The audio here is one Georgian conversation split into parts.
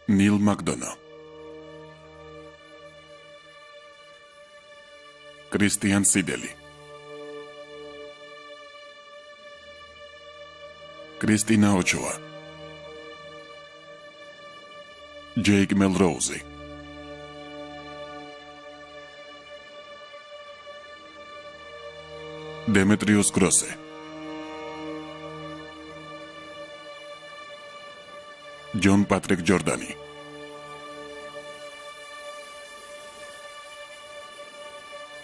ნილ მაკდონო, კრისტიან სიდელი, კრისტინა ოჩოა, ჯეიკ მელროუზი, დემეტრიუს გროსე, ჯონ პატრიკ ჯორდანი,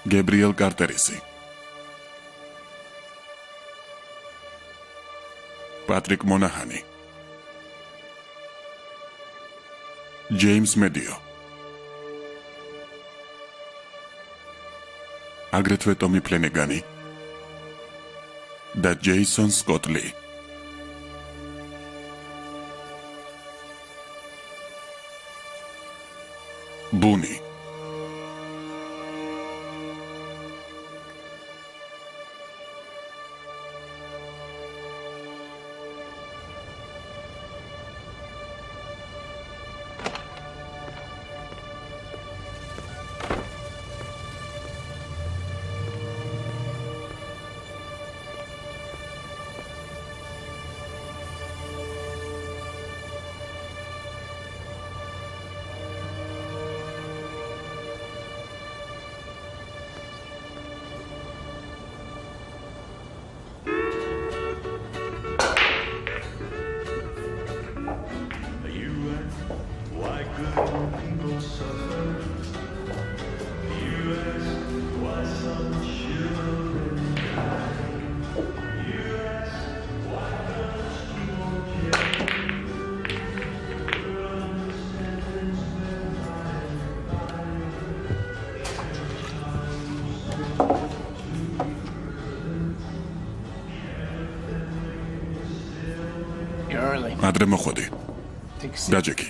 გებრიელ კარტერისი, პატრიკ მონაჰანი, ჯეიმს მედიო, აგრეთვე ტომი ფლენეგანი და ჯეისონ სკოტლი. ბუნი, ადრე მოხვედი. დაჯექი.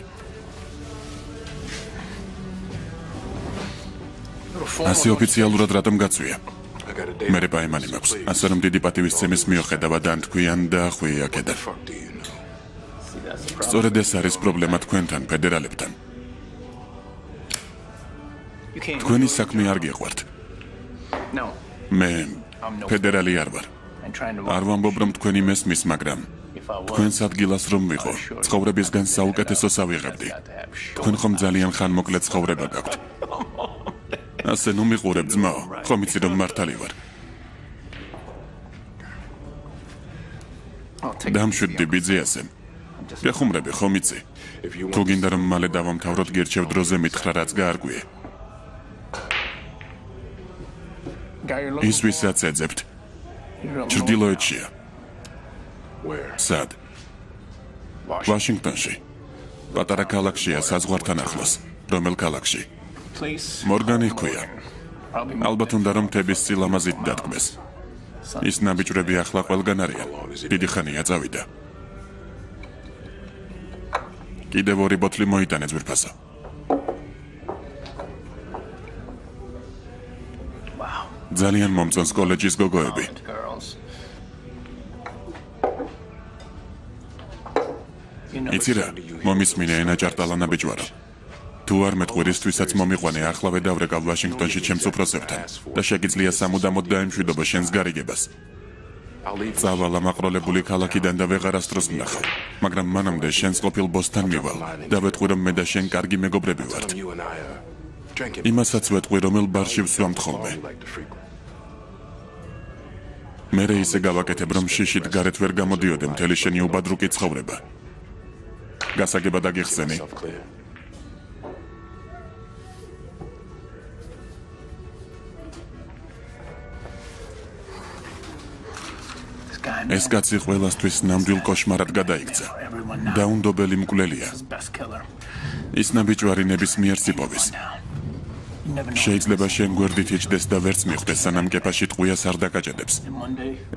ასე ოფიციალურად რატომ გაწვია? მერე პაემანი მაქვს. ასე რომ დიდი პატივისცემის მიუხედავად ანთქვიან და ხვია აქედან. სწორედ ეს არის პრობლემა თქვენთან, ფედერალებთან. თქვენი საქმე არ გიყვართ. მე ფედერალი არ ვარ. არ ვამბობ რომ თქვენი მესმის, მაგრამ თქვენს ადგილას რომ ვიყო, ცხოვრებისგან საუკეთესოს ავიღებდი. თქვენ ხომ ძალიან ხანმოკლე ცხოვრება გაქვთ. ასე ნუ მიყურებ ძმაო, ხომ იცი რომ მართალი ვარ. დამშვიდდი ბიძი ასე. გეხუმრები ხომ იცი? თუ გინდა რომ მალე დავამთავროთ, გირჩევ დროზე მითხრა რაც გაარკვიე. ის ვისაც ეძებთ, ჩრდილოეთშია. სად? ვაშინგტონში. პატარა ქალაქშია საზღვართან ახლოს. რომელ ქალაქში? მორგანი ჰქვია. ალბათ უნდა რომ თების სილამაზით დადგმეს. ის ნაბიჯვრები ახლა ყველგან არიან. დიდი ხანია წავიდა. კიდევ 2 ბოთლი მოიტანე ძვირფასო. ძალიან მომწონს კოლეჯის გოგოები. იცი რა, მომისმინე ენა ჭარტალანა ბიჭვარო. თუ არ მეტყვირისთვისაც მომიყვანე, ახლავე დავრეკავ ვაშინგტონში ჩემს უფროსებთან და შეგიძლია სამუდამოდ დაემშვიდობა შენს გარიგებას. წავალ ამ აყროლებული ქალაქიდან და ვეღარასდროს ვნახავ, მაგრამ მანამდე შენს ყოფილ ბოსთან მივალ და ვეტყვი რომ მე და შენ კარგი მეგობრები ვართ. იმასაც ვეტყვი რომელ ბარში ვსვამთ ხოლმე. მერე ისე გავაკეთებ რომ შიშით გარეთ ვერ გამოდიოდე მთელი შენი უბადრუკი ცხოვრება. გასაგებად აგიხსენი? ეს კაცი ყველასთვის ნამდვილ კოშმარად გადაიქცა. დაუნდობელი მკვლელია. ის ნაბიჯვარი ნებისმიერ სიპოვის. შეიძლება შენ გვერდით იჯდეს და ვერც მიხვდეს, სანამ კეპაში ტყვიას არ დაკაჭედებს.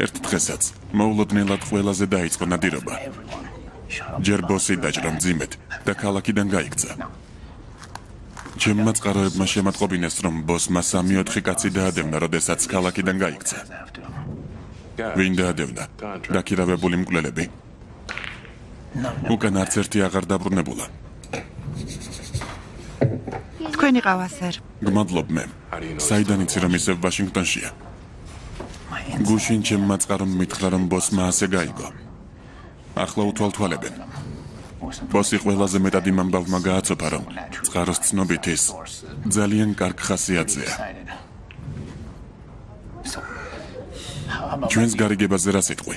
ერთ დღესაც მოულოდნელად ყველაზე დაიწყო ნადირობა. ჯერ ბოსი დაჭრა მძიმედ და ქალაქიდან გაიქცა. ჩემმა წყაროებმა შემატყობინეს, რომ ბოსმა 3-4 კაცი დაადევნა, როდესაც ქალაქიდან გაიქცა. ვინ დაადევნა? დაქირავებული მკვლელები? უკან არც ერთი აღარ დაბრუნებულა. თქვენი ყავა, სერ. გმადლობ მე. საიდან იცი რომ ისევ ვაშინგტონშია? გუშინ ჩემმა წყარომ მითხრა რომ ბოსმა ასე გაიგო. ახლა უთვალთვალებენ. ბოსი ყველაზე მეტად იმ ამბავმა გააცოფა რომ წყაროს ცნობით ის ძალიან კარგ ხასიათზეა. ჩვენს გარიგებაზე რა სიტყვი?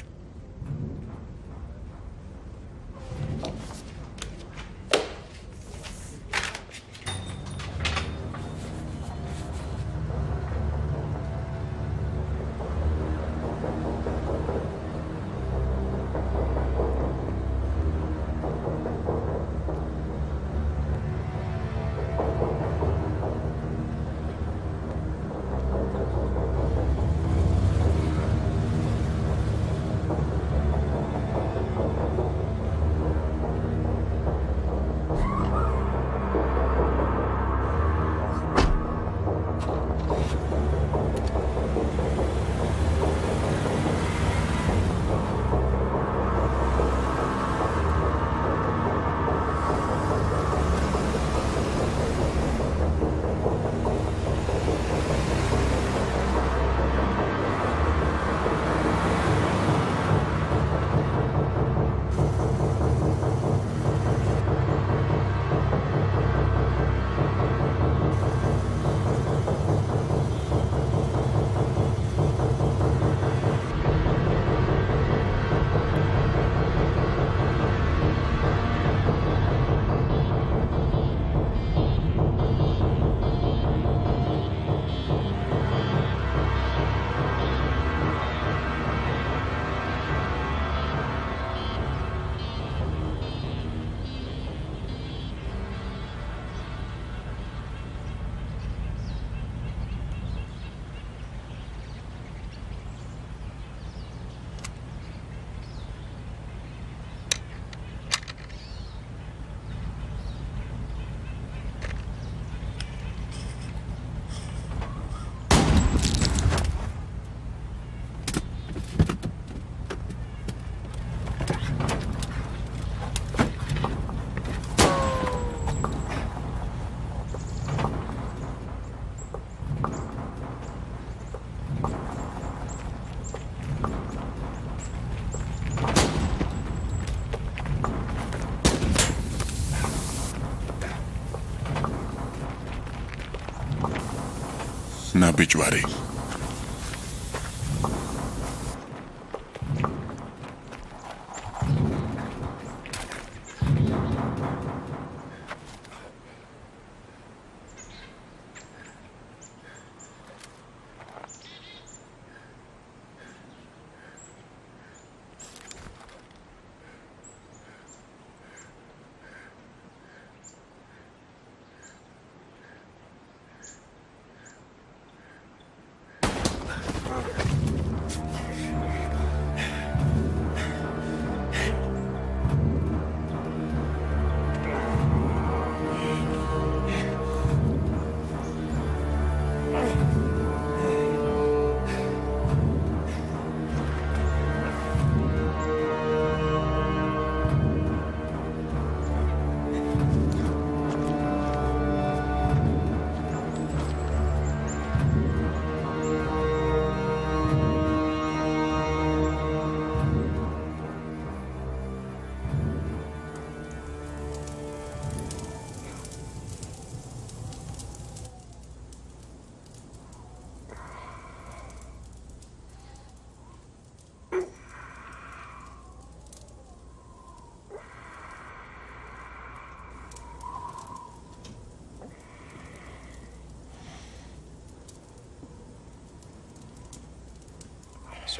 ნაბიჯვარი.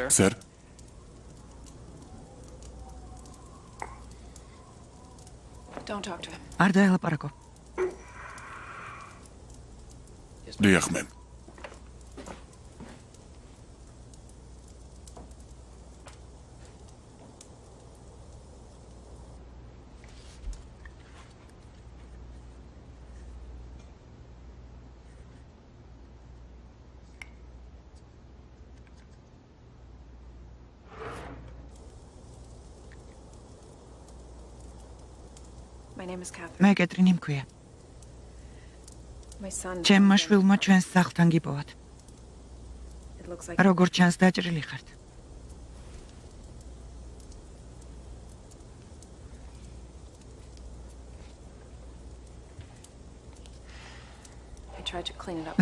Sir? Don't talk to him. არ დაელაპარაკო. დიახ, მემ. მე კეტრინი მქვია. ჩემმა შვილმა ჩვენს სახლთან გიპოვათ. როგორ ჩანს დაჭრილი ხართ.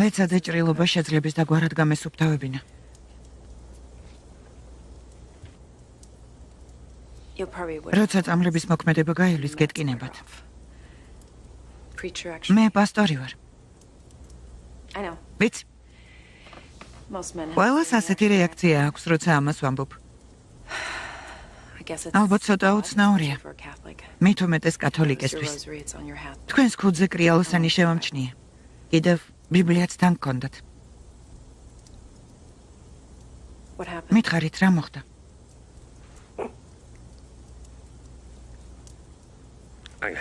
მეცა დაჭრილობა შეძლებს და გვარად გამესუფთავებინა. როცა წამლების მოქმედება გაივლის გეტკინებათ. მე პასტორი ვარ. ვიცი. ყველას ასეთი რეაქცია აქვს, როცა ამას ვამბობ. ალბათ ცოტა უცნაურია. მით უმეტეს კათოლიკესთვის. თქვენს ქუდზე კრიალოსანი შევამჩნია. კიდევ ბიბლიაც თან გქონდათ. მითხარით რა მოხდა?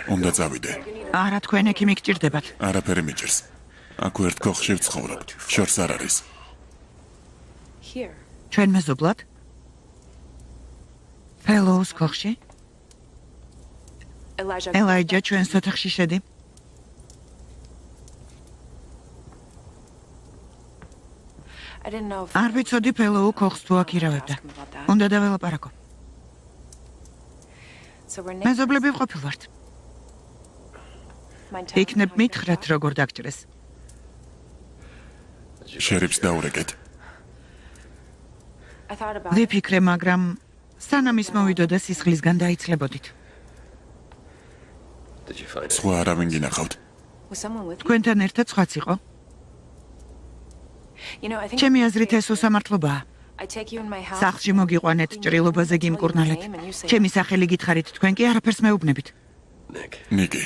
უნდა წავიდე. არა, თქვენ ექიმი გჭირდებათ. არაფერი მიჭირს. აქ ერთ ქოხში ვცხოვრობ. შორს არ არის. ჩვენ მეზობლად? ფელოუს ქოხში? ელაიჯა ჩვენს ოთახში შედი. არ ვიცოდი ფელოუ ქოხს თუ აქ ირავებდა. უნდა დაველაპარაკო. მეზობლები ვყოფილვართ. იქნებ მითხრათ როგორ დაგჭრეს. შერიფს დაურეკეთ. ვიფიქრე, მაგრამ სანამ ის მოვიდოდა სისხლისგან დაიცლებოდით. სხვა არავინ გინახავთ? თქვენთან ერთად სხვაც იყო? ჩემი აზრით ეს უსამართლობაა. სახლში მოგიყვანეთ, ჭრილობაზე გიმკურნალეთ. ჩემი სახელი გითხარით, თქვენ კი არაფერს მეუბნებით. ნიკი.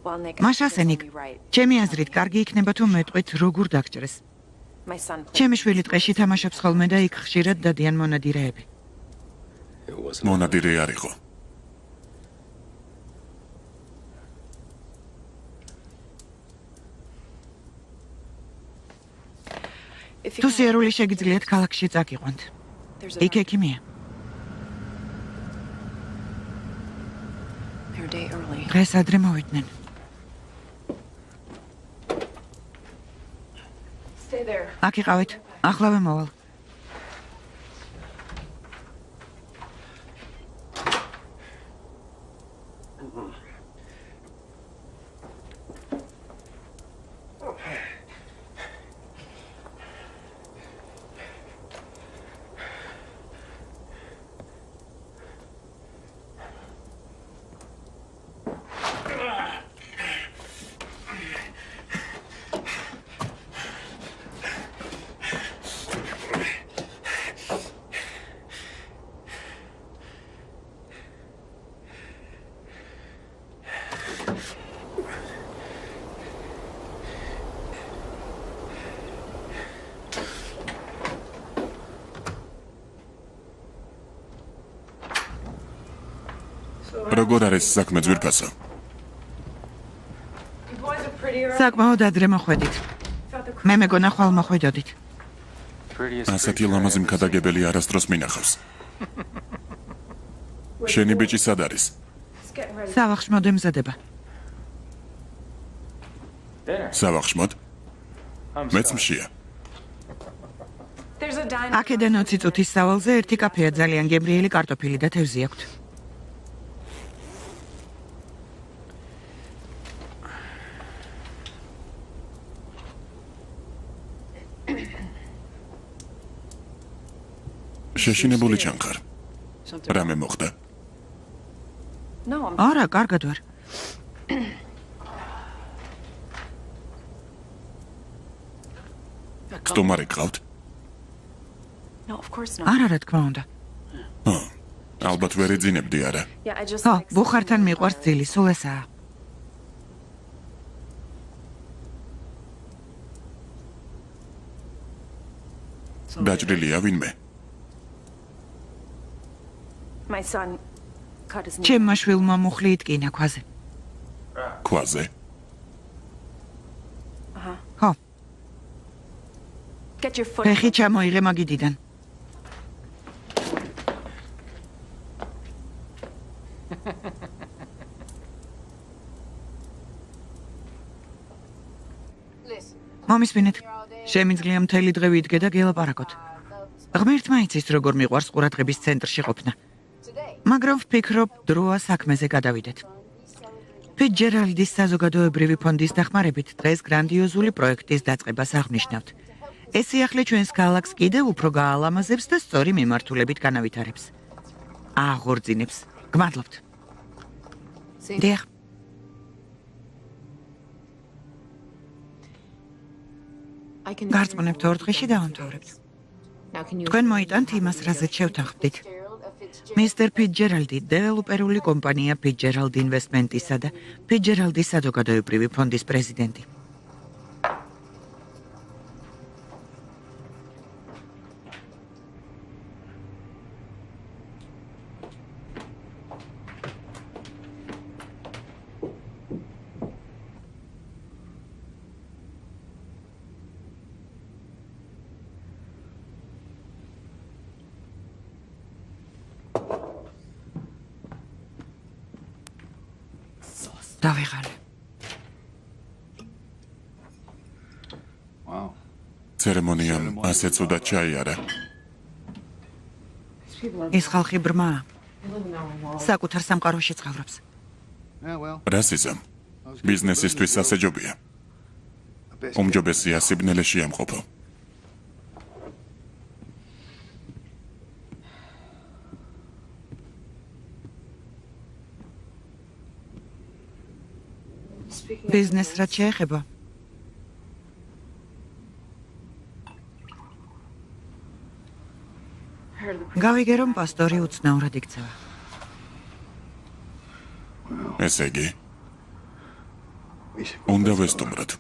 მაშასე ნიკ, ჩემი აზრით კარგი იქნება თუ მეტყვით როგორ დაგჭრეს. ჩემი შვილი ტყეში თამაშობს ხოლმე და იქ ხშირად დადიან მონადირეები. მონადირე არ იყო. თუ სიარული შეგიძლიათ ქალაქში წაგიყვანთ. იქ ექიმია. დღეს ადრე მოვიდნენ. აქ იყავით, ახლავე მოვალ. როგორ არის საქმე ძვირფასო? საკმაოდ ადრე მოხვედით. მე მეგონა ხვალ მოხვედოდით. ასეთი ლამაზი მქადაგებელი არასდროს მინახავს. შენი ბიჭი სად არის? სავახშმოდ ემზადება. სავახშმოდ? მეც მშია. აქედან 20 წუთის სავალზე ერთი კაფეა, ძალიან გემრიელი კარტოფილი და თევზი აქვთ. შეშინებული ჩანხარ. რამე მოხდა? არა, კარგად ვარ. სტომარი გყავთ? არა, რა თქმა უნდა. ალბათ ვერ ეძინებდი, არა? ხო, ბუხართან მიყვარს ძილი, სულ ესაა. დაჭრილია ვინმე? ჩემმა შვილმა მუხლი იტკინა ქვაზე. ქვაზე? ხო. ფეხი ჩამოიღე მაგიდიდან. მომისმინეთ. შემიძლია მთელი დღე ვიდგე და გელაპარაკოთ. ღმერთმა იცის, როგორ მიყვარს ყურადღების ცენტრში ყოფნა. მაგრამ ვფიქრობ, დროა საქმეზე გადავიდეთ. ფიცჯერალდის საზოგადოებრივი ფონდის დახმარებით დღეს გრანდიოზული პროექტის დაწყებას აღნიშნავთ. ეს სიახლე ჩვენს ქალაქს კიდევ უფრო გაალამაზებს და სწორი მიმართულებით განავითარებს. აღორძინებს. გმადლობთ. დიახ. გარწმუნებთ 2 დღეში დავამთავრებთ. თქვენ მოიტანთ იმას, რაზეც შევთანხმდით. მისტერ ფიცჯერალდი, დეველოპერული კომპანია ფიცჯერალდ ინვესტმენტისა და ფიცჯერალდის საზოგადოებრივი ფონდის პრეზიდენტი. დავიღალე. ცერემონიამ ასე ცუდად ჩაიარა. ეს ხალხი ბრმაა. საკუთარ სამყაროში ცხოვრობს. რასიზმ ბიზნესისთვის სასეჯობია. უმჯობესია სიბნელეში ამყოფო. ბიზნეს რაც შეეხება. გავიგე, რომ პასტორი უცნაურად იქცევა. ესე იგი, უნდა ვესტუმროთ.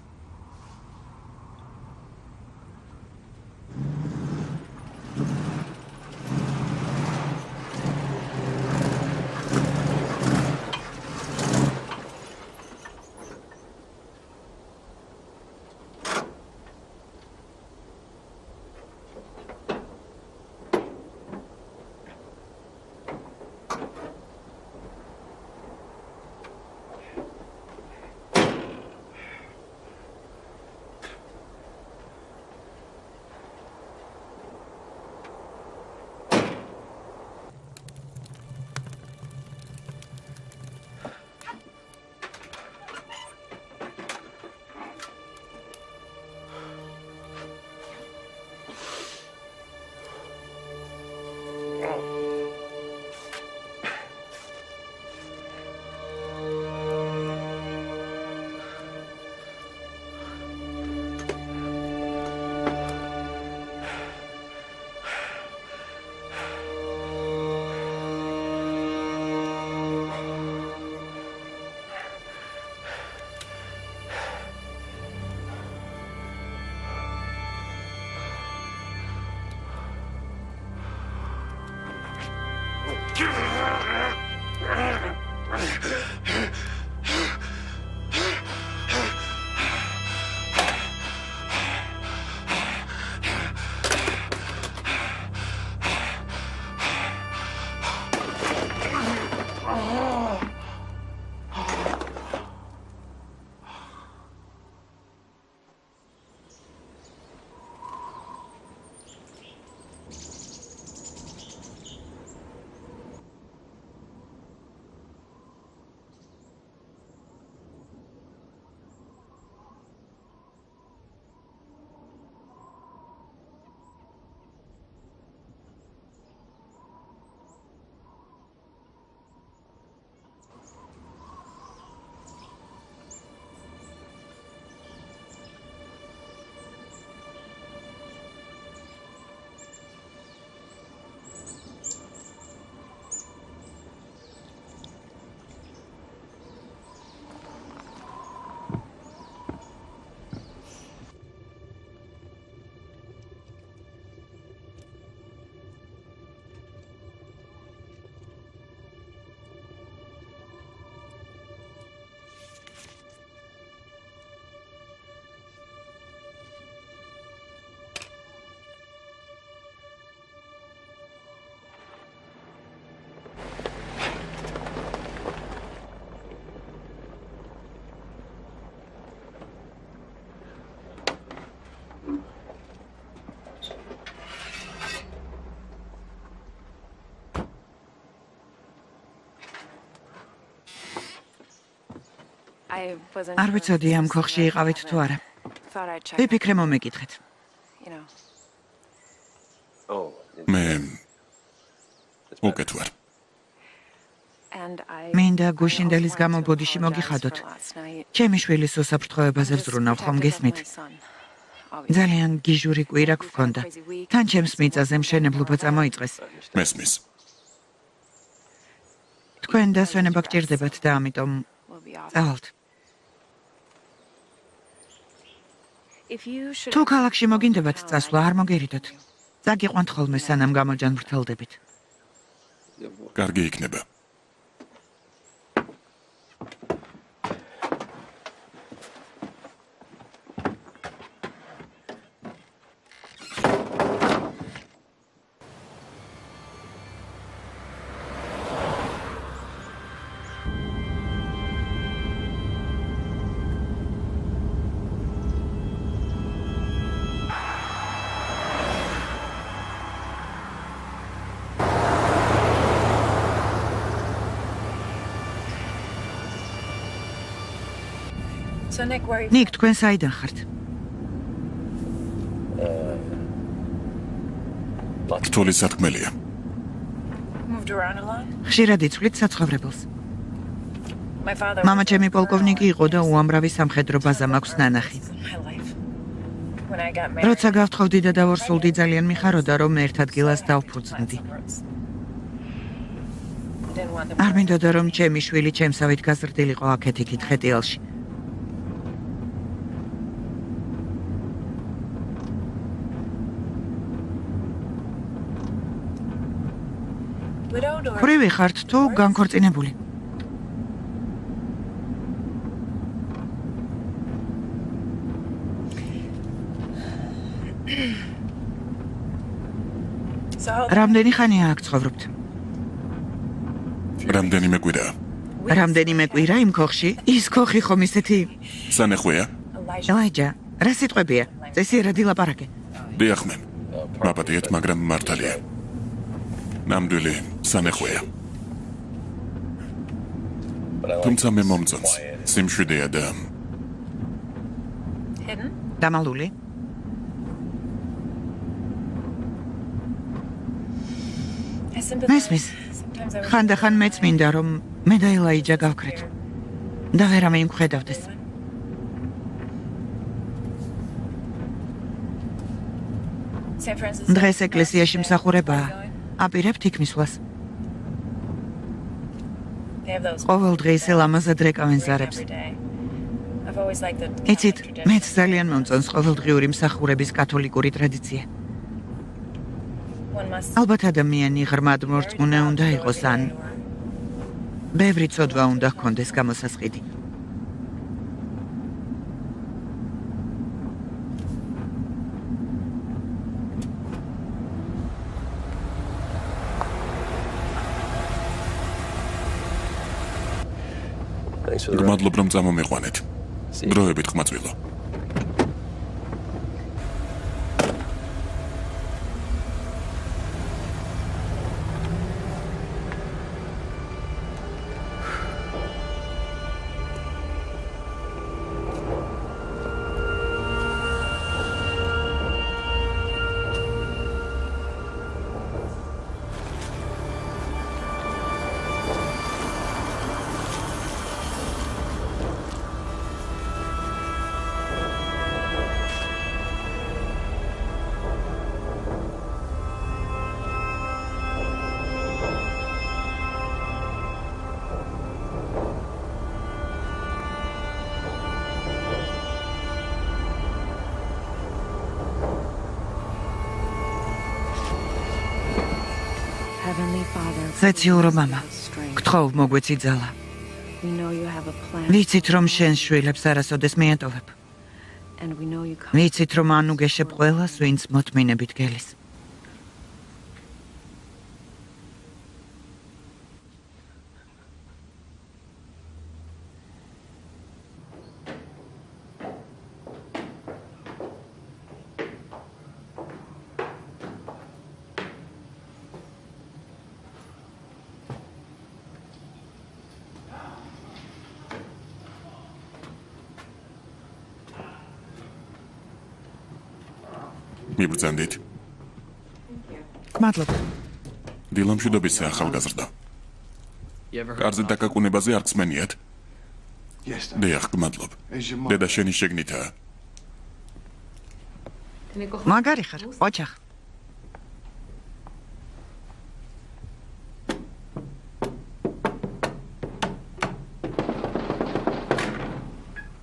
არ ვიცოდი ამ ქოხში იყავით თუ არა. ვიფიქრე მომეკითხეთ. მე უკეთ ვარ. მინდა გუშინდელის გამო ბოდიში მოგიხადოთ. ჩემი შვილის უსაფრთხოებაზე ვზრუნავ, ხომ გესმით? ძალიან გიჟური კვირა გვქონდა. თან ჩემს მიწაზე მშენებლობა წამოიწყეს. მესმის. თქვენ დასვენება გჭირდებათ და ამიტომ წავალთ. თუ ქალაქში მოგინდებათ წასვლა, არ მოგერიდოთ. წაგიყვანთ ხოლმე სანამ გამოჯანმრთელდებით. კარგი იქნება. ნიკ, თქვენ საიდან ხართ? რთული სათქმელია. ხშირად იცვლით საცხოვრებელს. მამა ჩემი პოლკოვნიკი იყო და უამრავი სამხედრო ბაზა მაქვს ნანახი. როცა გავთხოვდი და დავორსულდი, ძალიან მიხაროდა, რომ ერთ ადგილას დავფუძნდი. არ მინდოდა, რომ ჩემი შვილი ჩემსავით გაზრდილიყო აქეთ-იქით ხეტიალში. ხრივი ხართ თუ განქორწინებული? რამდენი ხანია აქ ცხოვრობთ? რამდენიმე კვირაა. რამდენიმე კვირა იმ ქოხში? ის ქოხი ხომ ისეთი? სანეხვეა? ელაიჯა, რა სიტყვებია? წესიერად ილაპარაკე. დიახ მემ. მაპატიეთ, მაგრამ მართალია. ნამდვილი სანეხვეა. თუმცა მე მომწონს. სიმშვიდეა და დამალული? მესმის. ხანდახან მეც მინდა, რომ მე და ელაიჯა გავკრეთ. და ვერამე იმხედავდეს. დღეს ეკლესიაში მსახურებაა. აპირებთ იქ მისვლას. ყოველ დღე ისე ლამაზად რეკავენ ზარებს. იცით, მეც ძალიან მომწონს ყოველდღიური მსახურების კათოლიკური ტრადიცია. ალბათ ადამიანი ღრმად მორწმუნე უნდა იყოს, ან ბევრი ცოდვა უნდა ჰქონდეს გამოსასყიდი. გმადლობ, რომ წამომიყვანეთ. დროებით ხმაწვილო. ზეციურო მამა, გთხოვ მოგვეცი ძალა. ვიცით, რომ შენს შვილებს არასოდეს მიატოვებ. ვიცით, რომ ანუ გეშებ ყველას, ვინც მოთმინებით გელის. მიბრძანდით. მადლობა. დილამშვიდობისა ახალგაზრდა. კარზე დაკაკუნებაზე არ გსმენიათ? დიახ, გმადლობ. დედა შენი შეგნითაა. მაგარი ხარ, ოჯახ.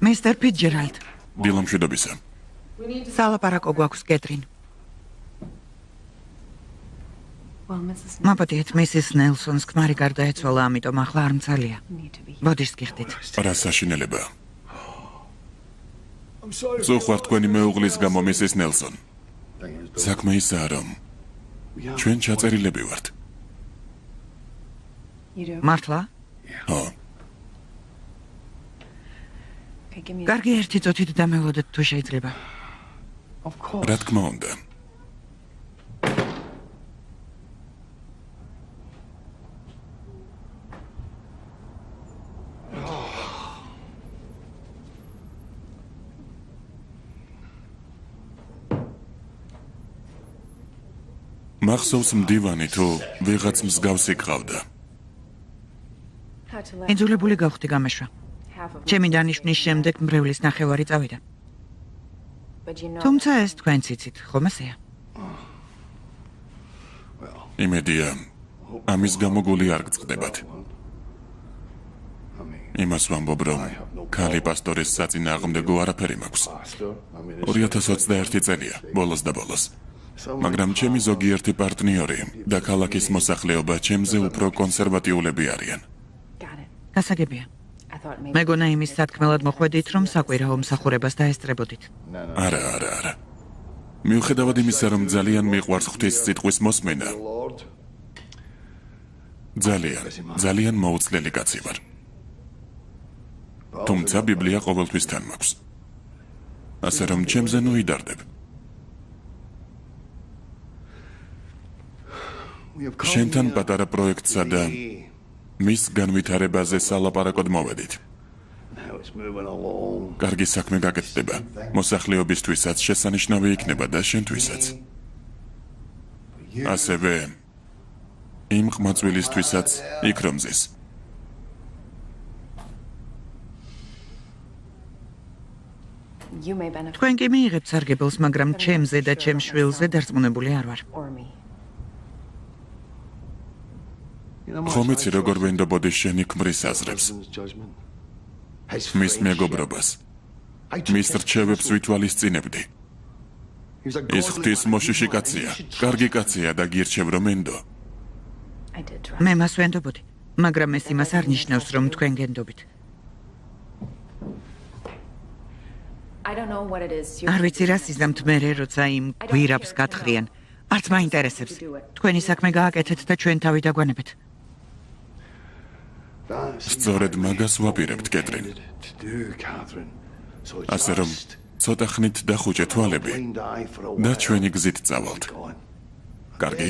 მისტერ ფიცჯერალდ. დილამშვიდობისა. სალაპარაკო გვაქვს კეტრინ. მაპატიეთ, მისის ნელსონს ქმარი გარდაეცვალა, ამიტომ ახლა არ მცალია. ბოდიშს გიხდით. რა საშინელებაა. ზოხვარ თქვენი მეუღლის გამო, მისის ნელსონ. საქმე ისაა, რომ ჩვენ ჩაწერილები ვართ. მართლა? ხო. კარგი, ერთი წუთით დამევლოდეთ თუ შეიძლება. რა თქმა უნდა. მახსოვს მდივანი თუ ვიღაც მსგავსი გყავდა. იძულებული გავხდი გამეშვა. ჩემი დანიშვნის შემდეგ მრევლის ნახევარი წავიდა. თუმცა ეს თქვენც იცით, ხომ ასეა? იმედია, ამის გამო გული არ გწყდებათ. იმას ვამბობ, რომ ქალი პასტორის საწინააღმდეგო არაფერი მაქვს. 2021 წელია, ბოლოს და ბოლოს. მაგრამ ჩემი ზოგიერთი პარტნიორი და ქალაქის მოსახლეობა ჩემზე უფრო კონსერვატიულები არიან. გასაგებია. მეგონა იმის სათქმელად მოხვედით, რომ საკვირაო მსახურებას დაესწრებოდით. არა. მიუხედავად იმისა, რომ ძალიან მიყვარს ღვთის სიტყვის მოსმენა, ძალიან მოუცლელი კაცი ვარ. თუმცა ბიბლია ყოველთვის თან მაქვს. ასე რომ ჩემზე ნუ იდარდებ. შენთან პატარა პროექტსა და მის განვითარებაზე სალაპარაკოდ მოვედით. კარგი საქმე გაკეთდება. მოსახლეობისთვისაც შესანიშნავი იქნება და შენთვისაც. ასევე იმ ყმაწვილისთვისაც იქ რომ ზის. თქვენ კი მიიღებთ სარგებელს, მაგრამ ჩემზე და ჩემ შვილზე დარწმუნებული არ ვარ. ხომ იცი როგორ ვენდობოდი შენი ქმრის აზრებს, მის მეგობრობას, მის რჩევებს ვითვალისწინებდი. ის ღვთის მოშიში კაცია, კარგი კაცია და გირჩევ რომ ენდო. მე მას ვენდობოდი, მაგრამ ეს იმას არ ნიშნავს, რომ თქვენ გენდობით. არ ვიცი რა სიზამთ მერე, როცა იმ გვირაბს გათხრიან. არც მაინტერესებს. თქვენი საქმე გააკეთეთ და ჩვენ თავი დაგვანებეთ. სწორედ მაგას ვაპირებთ, კეტრინ. ასე რომ, ცოტა ხნით დახუჭე თვალები და ჩვენი გზით წავალთ. კარგი?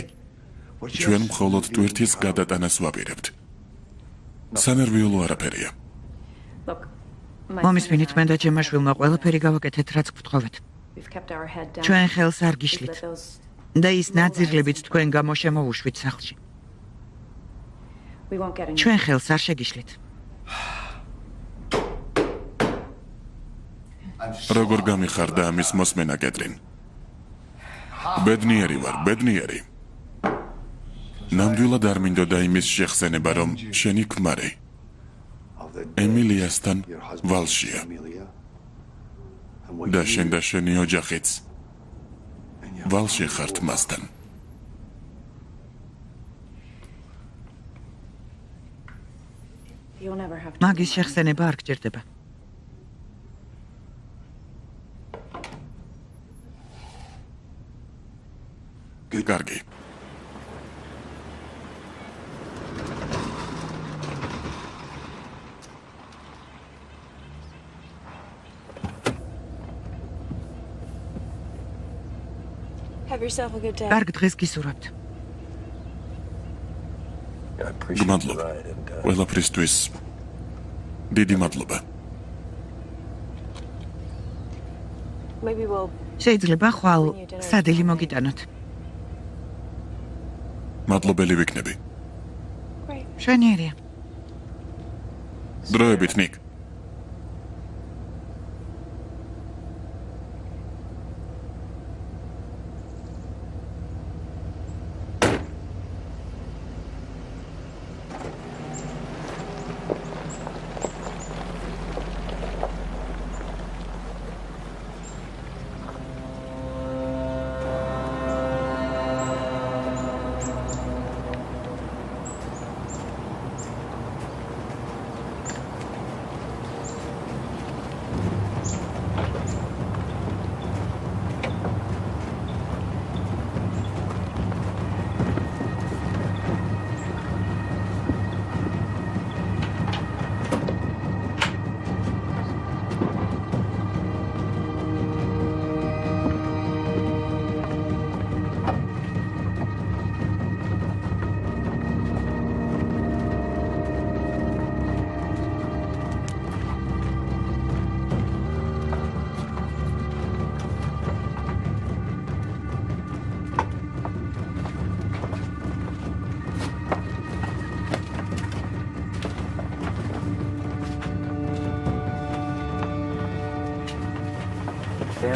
ჩვენ მხოლოდ ტვირთის გადატანას ვაპირებთ. სანერვიულო არაფერია. მომისმინით, მე და ჯემაშვილმა ყველაფერი გავაკეთეთ, რაც გთხოვეთ. ჩვენ ხელს არ გიშლით და ის ნაძირლებიც თქვენ გამო შემოუშვით სახლში. ჩვენ ხელს არ შეგიშლით. როგორ გამიხარდა ამის მოსმენა, კეტრინ? ბედნიერი ვარ, ბედნიერი. ნამდვილად არ მინდოდა იმის შეხსენება, რომ შენი ქმარი ემილიასთან ვალშია და შენ და შენი ოჯახიც ვალში ხართ მასთან. მაგის შეხსენება არ გჭირდება. კარგი. კარგ დღეს გისურვებთ. გმადლობ. ყველაფრისთვის დიდი მადლობა. შეიძლება ხვალ სადილი მოგიტანოთ. მადლობელი ვიქნები. მშვენიერია. დროებით, ნიკ.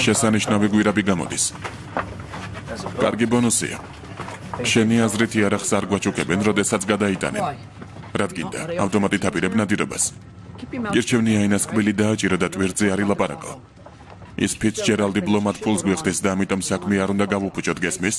შესანიშნავი გვირაბი გამოდის. კარგი ბონუსია. შენი აზრით იარაღს არ გვაჩუქებენ, როდესაც გადაიტანენ. რად გინდა, ავტომატით აპირებ ნადირობას. გირჩევნი აინას კბილი დააჭირო და ტვირთზე არ ილაპარაკო. ის ფიცჯერალდი ბლომად ფულს გვიხდის და ამიტომ საქმე არ უნდა გავუფუჭოთ, გესმის?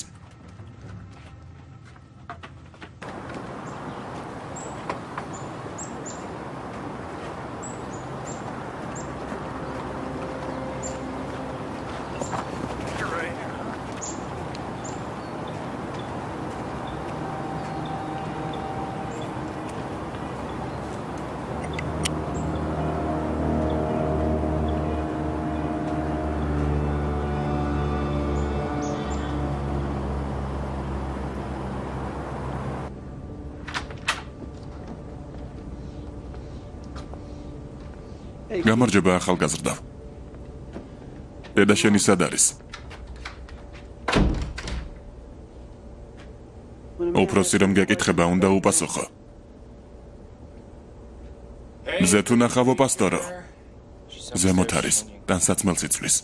გამარჯობა ახალგაზრდა. დედა შენი სად არის? უფროსი რომ გეკითხება, უნდა უპასუხო. მზე თუ ნახავო პასტორო? ზემოთ არის, ტანსაცმელს იცვლის.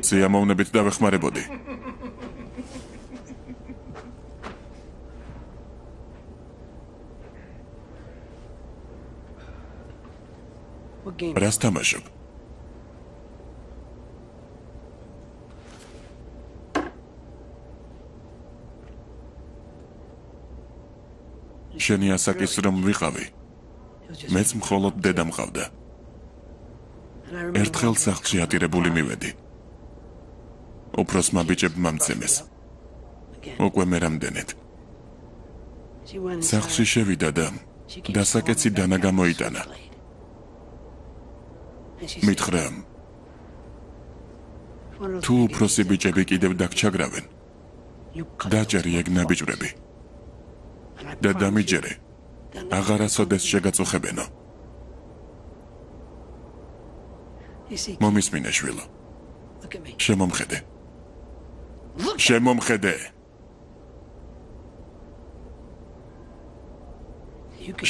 სიამოვნებით დავეხმარებოდი. რას თამაშობ? შენი ასაკის რომ ვიყავი, მეც მხოლოდ დედა მყავდა. ერთხელ სახლში ატირებული მივედი. უფროსმა ბიჭებმა მცემეს. უკვე მე რამდენად. სახლში შევიდა და დასაკეცი დანა გამოიტანა. მითხრა, თუ უფროსი ბიჭები კიდევ დაგჩაგრავენ, დაჭერი ეგ ნაბიჯვრები და დამიჯერე, აღარასოდეს შეგაწუხებენო. მომისმინე შვილო, შემომხედე. შემომხედე.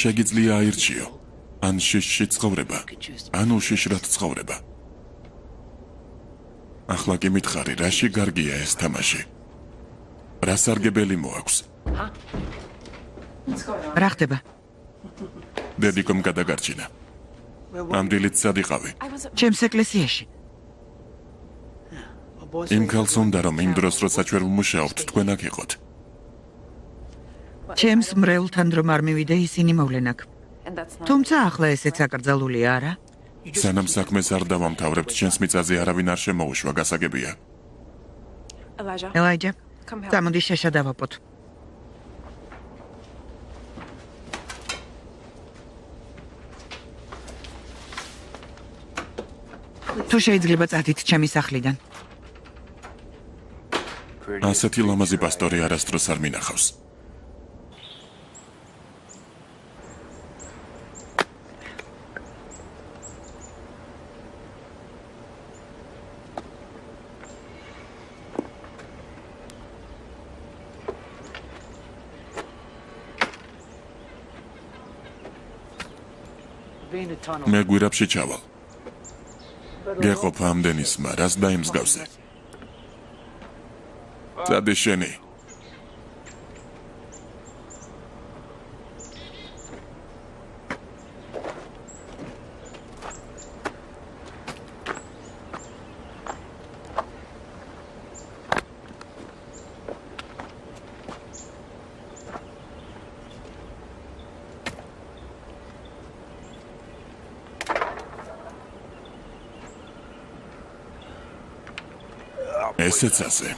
შეგიძლია აირჩიო, ან შიშში ცხოვრება, ან უშიშრად ცხოვრება. ახლა კი მითხარი, რაში გარგია ეს თამაში? რა სარგებელი მოაქვს? რა ხდება? დედიკომ გადაგარჩინა. ამ დილით სად იყავი? ჩემს ეკლესიაში. იმ ქალს უნდა, რომ იმ დროს, როცა ჩვენ ვმუშაობთ, თქვენ აქ იყოთ. ჩემს მრევლთან რომ არ მივიდე, ისინი მოვლენ აქ. თუმცა ახლა ესეც აკრძალულია, არა? სანამ საქმეს არ დავამთავრებთ, ჩვენს მიწაზე არავინ არ შემოუშვა, გასაგებია. ელაიჯა, წამოდი შეშადავაპოთ. თუ შეიძლება წადით ჩემი სახლიდან. ასეთი ლამაზი პასტორი არასდროს არ მინახავს. მე გვირაბში ჩავალ. გეყოფ ამდენისმა, რას დაიმსგავსე. წადი შენი. ესეც ასე.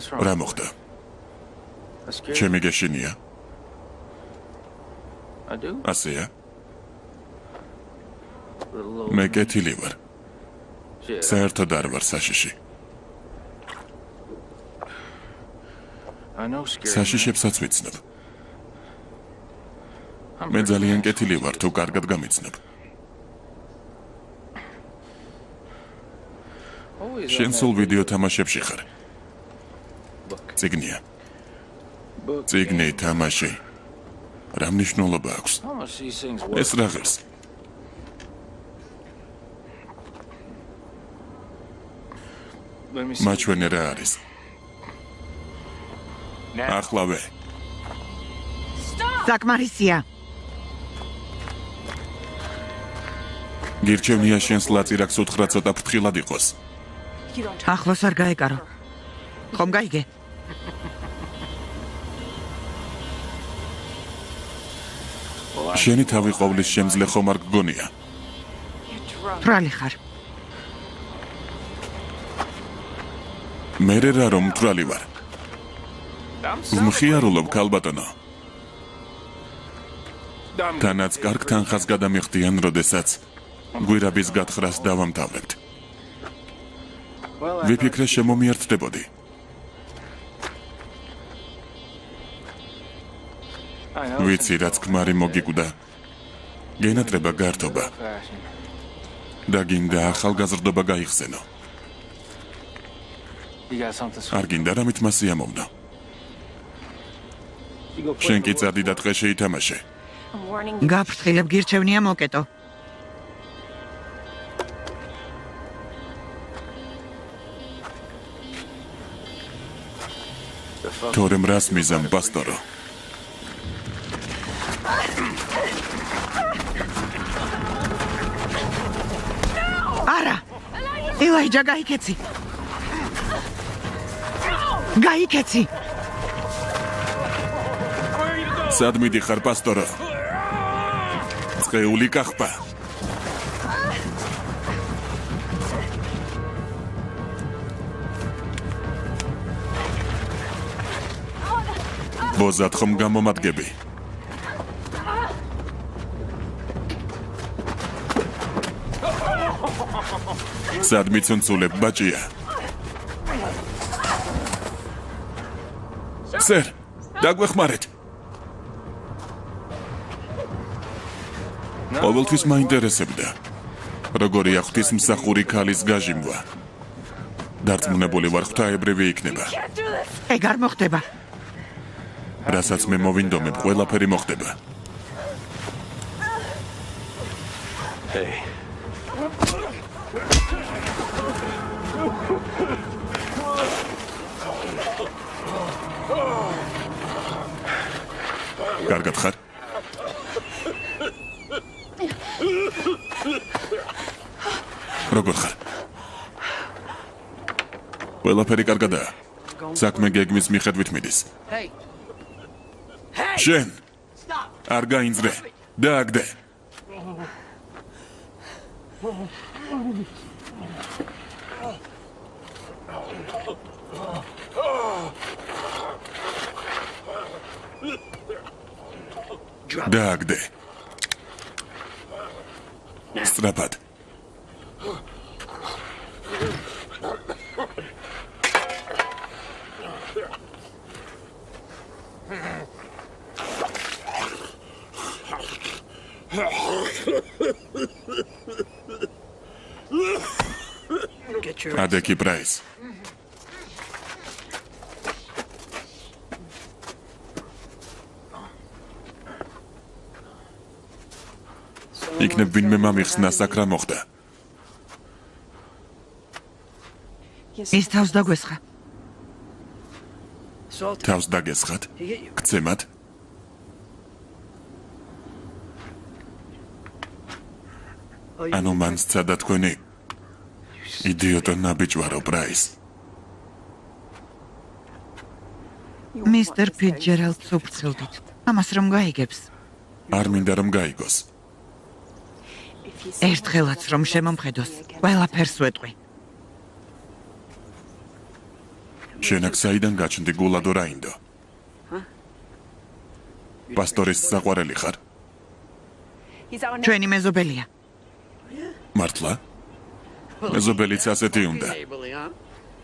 რა მოხდა? ჩემი გეშინია? ასეა? მე კეთილი ვარ. საერთოდ არ ვარ საშიში. საშიშებსაც ვიცნობ. მე ძალიან კეთილი ვარ, თუ კარგად გამიცნობ. შენ სულ ვიდეო თამაშებში ხარ. წიგნია. წიგნი, თამაში. რა მნიშვნელობა აქვს? ეს რა ღირს? მაჩვენე რა არის? ახლავე. საკმარისია. გირჩევნია შენს ლაწირაკს უთხრა ცოტა ფრთხილად იყოს. ახლოს არ გაეკარო. ხომ გაიგე? შენი თავი ყოვლის შემძლე ხომ არ გგონია? თვრალი ხარ. მერე რა რომ თვრალი ვარ? ვმხიარულობ ქალბატონო. თანაც კარგ თანხას გადამიხდიან, როდესაც გვირაბის გათხრას დავამთავრებთ. ვიფიქრე შემომიერთდებოდი. ვიცი, რაც ქმარი მოგიკვდა. გენატრება გართობა. და გინდა ახალგაზრდობა გაიხსენო. არ გინდა რამით მასი ამოვნო. შენ კი წადი და ტყეში ითამაშე. გაფრთხილებ, გირჩევნია მოკეტო. თორემ რას მიზამ, პასტორო? არა! ელაიჯა, გაიქეცი! გაიქეცი! სად მიდიხარ, პასტორო? წყეული კახპა. ბოზად ხომ გამომადგები? სად მიცუნცულებ, ბაჭია? სერ, დაგვეხმარეთ. ყოველთვის მაინტერესებდა, როგორი ღვთისმსახური ქალის გაჟიმვა. დარწმუნებული ვარ, ღვთაებრივი იქნება. ეგ არ მოხდება. რასაც მე მოვინდომებ, ყველაფერი მოხდება. კარგად ხარ? როგორ ხარ? ყველაფერი კარგადაა. საქმე გეგმის მიხედვით მიდის. შენ არ გაინძრე. დააგდე. დააგდე. სწრაფად. ადეკი პრაის. იქნებ ვინმე მამიხსნა საკრა მოხდა. ის თავს დაგვესხა. თავს დაგესხათ? გცემათ? ანუ მან სცადა თქვენი იდიოტო ნაბიჯვარო პრაის. მისტერ ფიცჯერალდს უფრთხილდით. ამას რომ გაიგებს. არ მინდა რომ გაიგოს. ერთხელაც რომ შემომხედოს, ყველაფერს ვეტყვი. შენ აქ საიდან გაჩნდი გულადო რაინდო? პასტორის საყვარელი ხარ? ჩვენი მეზობელია. მართლა? მეზობელიც ასეთი უნდა.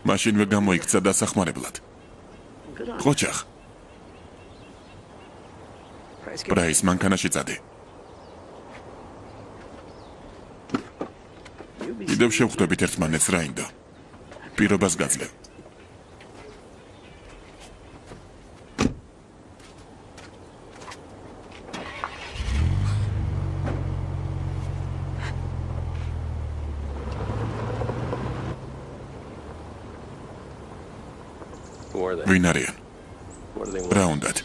მაშინვე გამოიქცა დასახმარებლად. ყოჩახ. პრაის მანქანაში წადი. კიდევ შევხვდებით ერთმანეთს რაინდო. პირობას გაძლევ. ვინ არიან? რა უნდათ?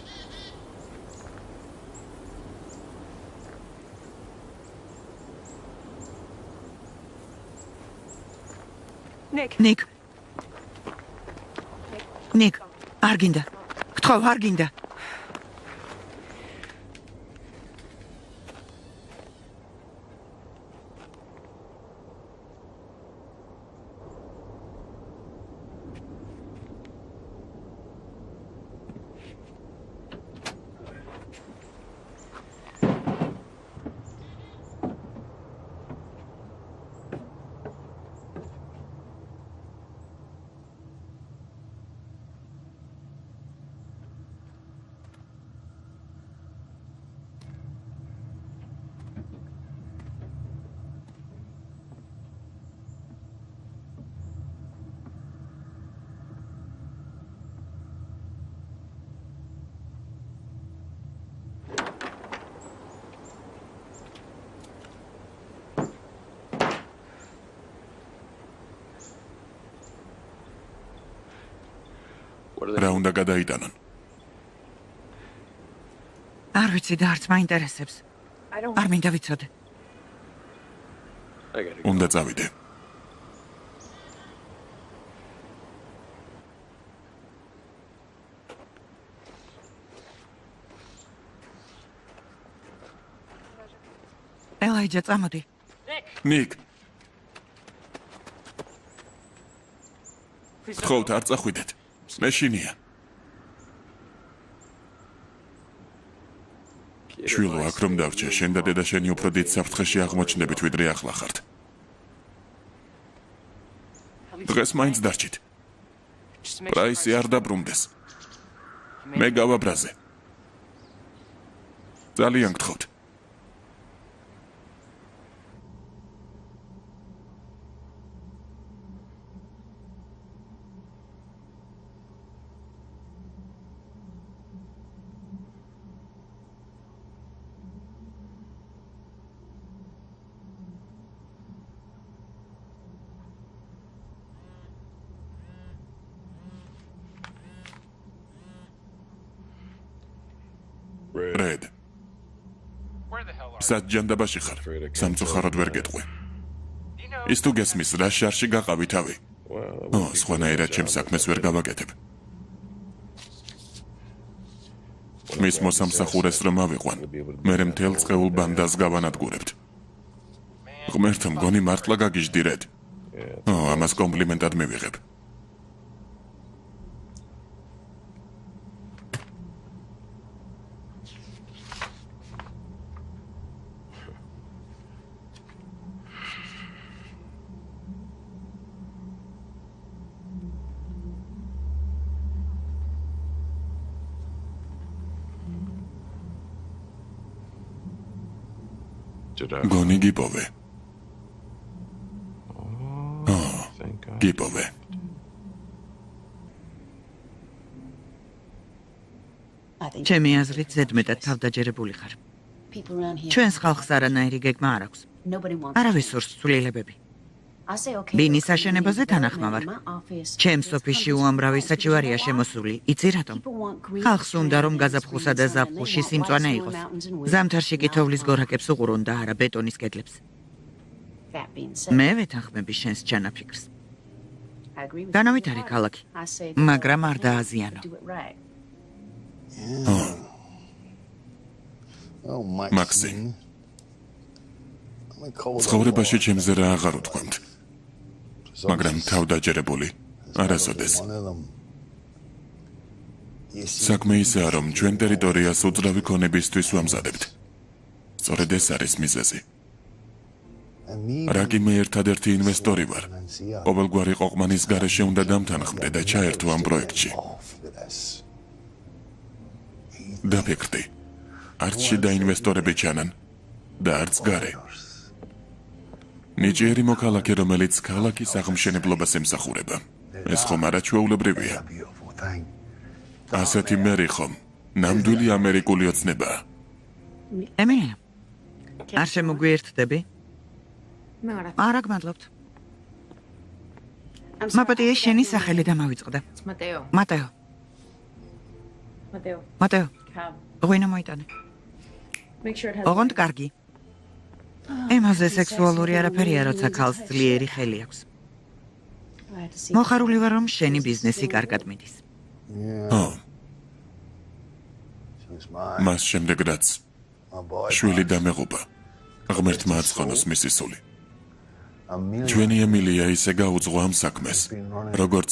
ნიკ, არ გინდა. გთხოვ, არ გინდა. რა უნდა გადაიტანონ? არ ვიცი და არც მაინტერესებს. არ მინდა ვიცოდე. უნდა წავიდე. ელაიჯა, წამოდი. ნიკ. გთხოვთ, არ წახვიდეთ. მეშინია. შვილო, აქ რომ დარჩე, შენ და დედა შენი უფრო დიდ საფრთხეში აღმოჩნდებით, ვიდრე ახლა ხართ. დღეს მაინც დარჩით. პრაისი არ დაბრუნდეს. მე გავაბრაზე. ძალიან გთხოვთ. Red. საჯანდაბაში ხარ. სამწუხაროდ ვერ გეტყვი. ის თუ გესმის, რა შარში გაყავი თავი. სხვანაირად ჩემს საქმეს ვერ გავაკეთებ. მის მოსამსახურეს რომ ავიყვან, მერე მთელ წყეულ ბანდას გავანადგურებთ. ღმერთო, მგონი მართლა გაგიჟდირეთ. ამას კომპლიმენტად მივიღებ. გონი გიპოვე. გიპოვე. ჩემი აზრით ზედმეტად თავდაჯერებული ხარ. ჩვენს ხალხს არანაირი გეგმა არ აქვს. არავის სურს ცვლილებები. ბინის აშენებაზე თანახმავარ. ჩემს ოფისში უამრავი საჩივარია შემოსული. იცი რატომ? ხალხს უნდა რომ გაზაფხულსა და ზაფხულში სიმწვანე იყოს. ზამთარში კი თოვლის გორაკებს უყურონ და არა ბეტონის კედლებს. მე ვეთანხმები შენს ჩანაფიქრს. განავითარე ქალაქი, მაგრამ არ დააზიანო. მაქსი, ცხოვრებაში ჩემზე რა აღარ უთქვამთ. მაგრამ თავდაჯერებული არასოდეს. საქმე ისაა, რომ ჩვენ ტერიტორიას უძრავი ქონებისთვის ვამზადებთ. სწორედ ეს არის მიზეზი. რა კი მე ერთადერთი ინვესტორი ვარ. ყოველგვარი ყოყმანის გარეშე უნდა დამთანხმდე და ჩაერთო ამ პროექტში. დაფიქრდი. არც შიდა ინვესტორები ჩანან და არც გარე. ნიჭიერი მოქალაქე, რომელიც ქალაქის აღმშენებლობას ემსახურება. ეს ხომ არაჩვეულებრივია. ასეთი მერი ხომ ნამდვილი ამერიკული ოცნებაა. ემილია, არ შემოგვიერთდები? არა, გმადლობთ. მაპატიე შენი სახელი და მავიწყდა. მატეო. მატეო. ღვინო მოიტანე. ოღონდ კარგი. ემაზე სექსუალური არაფერია, როცა ქალს ძლიერი ხელი აქვს. მოხარული ვარ, რომ შენი ბიზნესი კარგად მიდის. მას შემდეგ რაც შვილი დამეღუპა, ღმერთმა აწყონოს მისი სული. ჩვენი ემილია ისე გაუძღვა ამ საქმეს, როგორც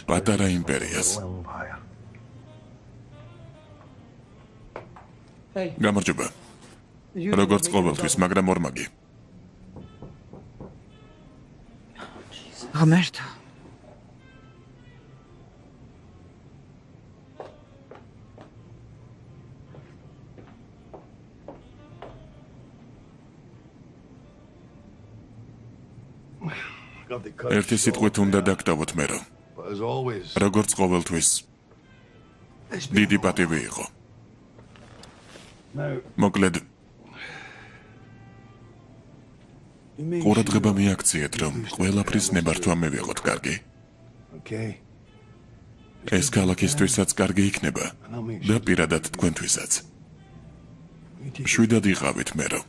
პატარა იმპერიას. გამარჯობა. როგორც ყოველთვის, მაგრამ ორმაგი. ღმერთო. ერთი სიტყვით უნდა დაგტოვოთ მერო. როგორც ყოველთვის, დიდი პატივი იყო. მოკლედ, ყურადღება მიაქციეთ, რომ ყველაფრის ნებართვა მივიღოთ, კარგი? ეს ქალაქისთვისაც კარგი იქნება და პირადად თქვენთვისაც. შვიდად იყავით მერო.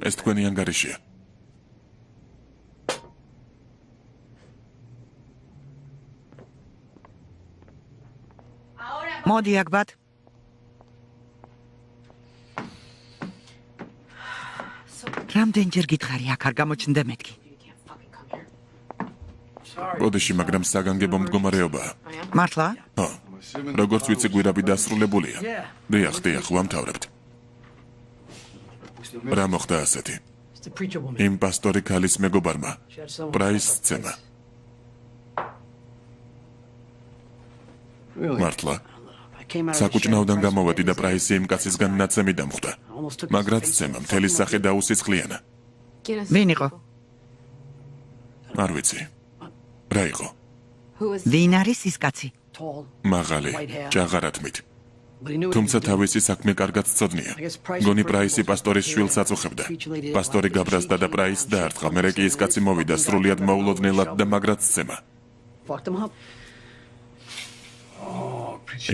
ეს თქვენი ანგარიშია. მოდი აქბათ. რამდენჯერ გითხარი აქ არ გამოჩნდე მეთქი. ბოდიში, მაგრამ საგანგებო მდგომარეობაა. მართლა? როგორც ვიცი, გვირაბი დასრულებულია. დიახ, ვამთავრებთ. რა მოხდა ასეთი? იმ პასტორი ქალის მეგობარმა პრაისს სცემა. მართლა? საკუჭნაოდან გამოვედი და პრაისი იმ კაცისგან ნაცემი დამხვდა. მაგრად სცემა მთელი სახე დაუსიცხლიანა. ვინ იყო? არ ვიცი. რა იყო? ვინ არის ის კაცი? მაღალი, ჭაღარათმით. თუმცა თავისი საქმე კარგად სწოდნია. გონი პრაისი პასტორის შვილს აწუხებდა. პასტორი გაბრაზდა და პრაისს დაარტყა. მერე კი ის კაცი მოვიდა სრულიად მოულოდნელად და მაგრად სცემა.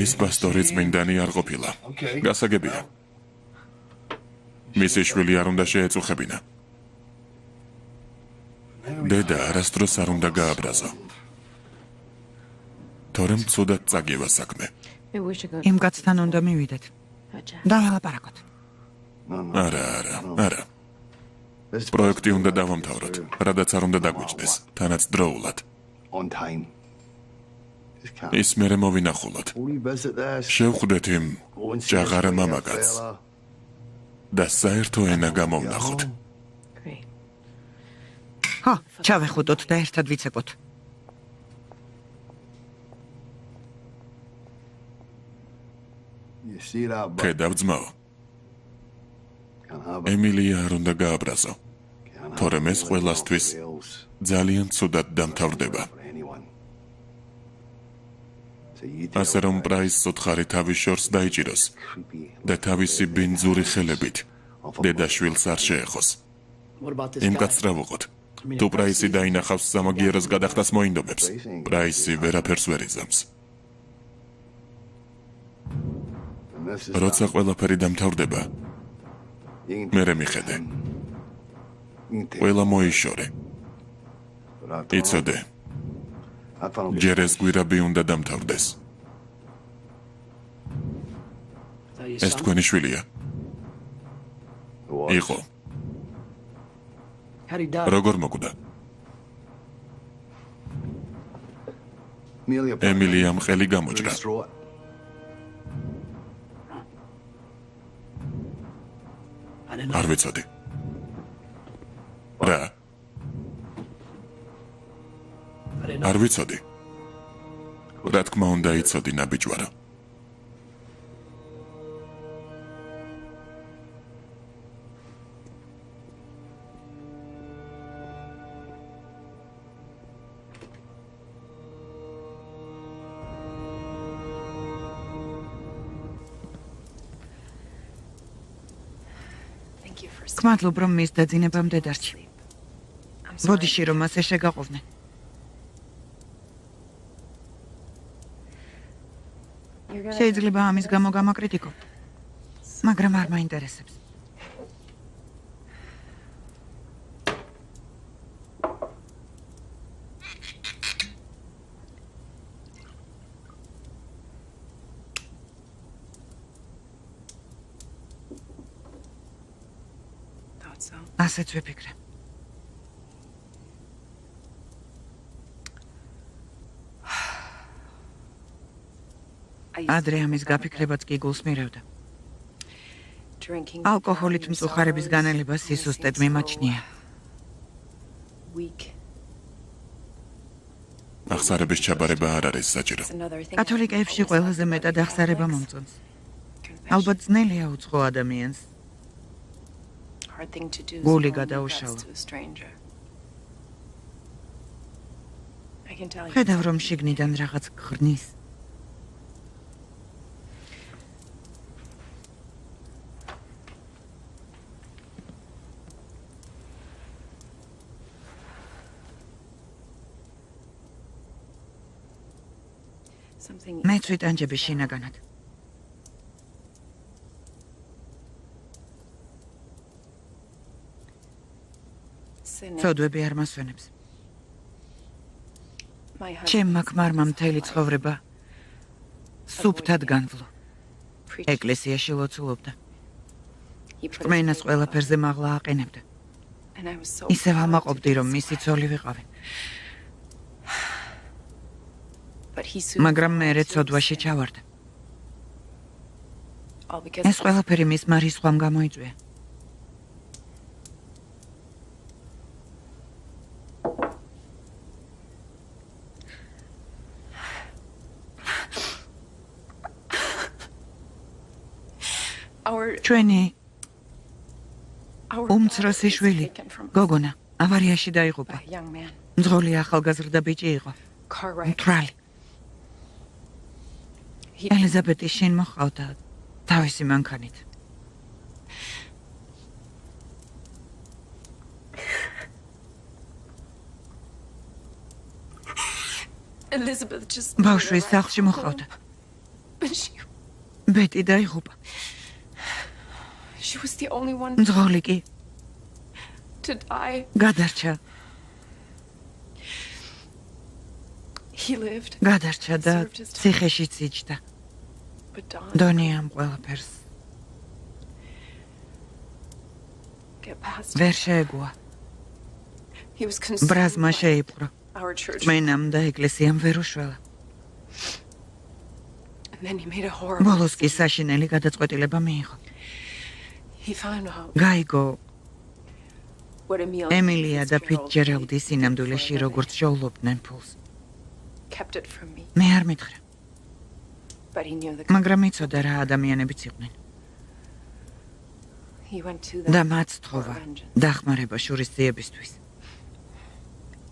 ეს პასტორი წმინდანი არ ყოფილა. გასაგებია. მისი შვილი არ უნდა შეეწუხებინა. დედა არასდროს არ უნდა გააბრაზო. თორემ ცუდად წაგება საქმე. იმ კაცთან უნდა მივიდეთ. დავალაპარაკოთ. არა. პროექტი უნდა დავამთავროთ, რადგან არ უნდა დაგვიჭდეს, თანაც დროულად. ის მერე მოვინახულოთ. შევხვდეთ იმ ჭაღარა მამაკაცს და საერთო ენა გამოვნახოთ. ხო, ჩავეხუტოთ და ერთად ვიცეკვოთ. ხედავ ძმაო. ემილია არ უნდა გააბრაზო. თორემ ეს ყველასთვის ძალიან ცუდად დამთავრდება. ასე რომ პრაისს უთხარი თავის შორს დაიჭიროს და თავისი ბინძური ხელებით დედაშვილს არ შეეხოს. იმ კაცს რა ვუყოთ? თუ პრაისი დაინახავს სამაგიეროს გადახდას მოინდომებს, პრაისი ვერაფერს ვერ იზამს. როცა ყველაფერი დამთავრდება, მერე მიხედე. ყველა მოიშორე. იცოდე. ჯერ ეს გვირაბი უნდა დამთავრდეს. ეს თქვენი შვილია? იყო. როგორ მოკვდა? ემილიამ ხელი გამოჭრა. არ ვიცოდი. რა? არ ვიცოდი. რა თქმა უნდა იცოდი ნაბიჯვარო. გმადლობ რომ მის დაძინებამდე დარჩი. ბოდიში რომ ასე შეგაყოვნე. შეიძლება ამის გამო გამაკრიტიკო, მაგრამ არ მაინტერესებს. ასეც ვიფიქრე. ადრე ამის გაფიქრებაც კი გულს მირევდა. ალკოჰოლით მწუხარების განელებას სისუსტედ მიმაჩნია. აღსარების ჩაბარება არ არის საჭირო. კათოლიკეებში ყველაზე მეტად აღსარება მომწონს. ალბათ ძნელია უცხო ადამიანს გული გადაუშალა. ხედავ რომ შიგნიდან რაღაც გღრნის. მეც ვიტანჯები შინაგანად. ცოდვები არ მასვენებს. ჩემმა ქმარმა მთელი ცხოვრება სუფთად განვლო. ეკლესიაში ლოცულობდა. რწმენას ყველაფერზე მაღლა აყენებდა. ისევ ამაყობდი რომ მისი ცოლი ვიყავი. მაგრამ მე ცოდვაში ჩავარდა. ეს ყველაფერი მის მარისხვამ გამოიწვია. ჩვენი უმცროსი შვილი გოგონა ავარიაში დაიღუპა. მძღოლი ახალგაზრდა ბიჭი იყო. მთვრალი. ელიზაბეტი შინ მოჰყავდა თავისი მანქანით. ბავშვი სახლში მოჰყავდა. ბეტი დაიღუპა. She was the only one მძღოლი კი to die. გადარჩა. He lived, გადარჩა და ციხეში იჯდა. but Don დონი ამ ყველაფერს get past. ვერ შეეგუა. He was consumed ბრაზმა by შეიპყრო. our church. წმენამ და ეკლესიამ ვერ უშველა. And then he made a horrible ბოლოს კი decision. საშინელი გადაწყვეტილება მიიღო. He found out გაიგო what ემილია და ფიცჯერალდი სინამდვილეში როგორც შოულობდნენ ფულს. kept it from me, მე არ მითხრა, but he knew the მაგრამ იცოდა რა ადამიანებიც იყვნენ. he went to და them. მათ თხოვა დახმარება შურისძიებისთვის.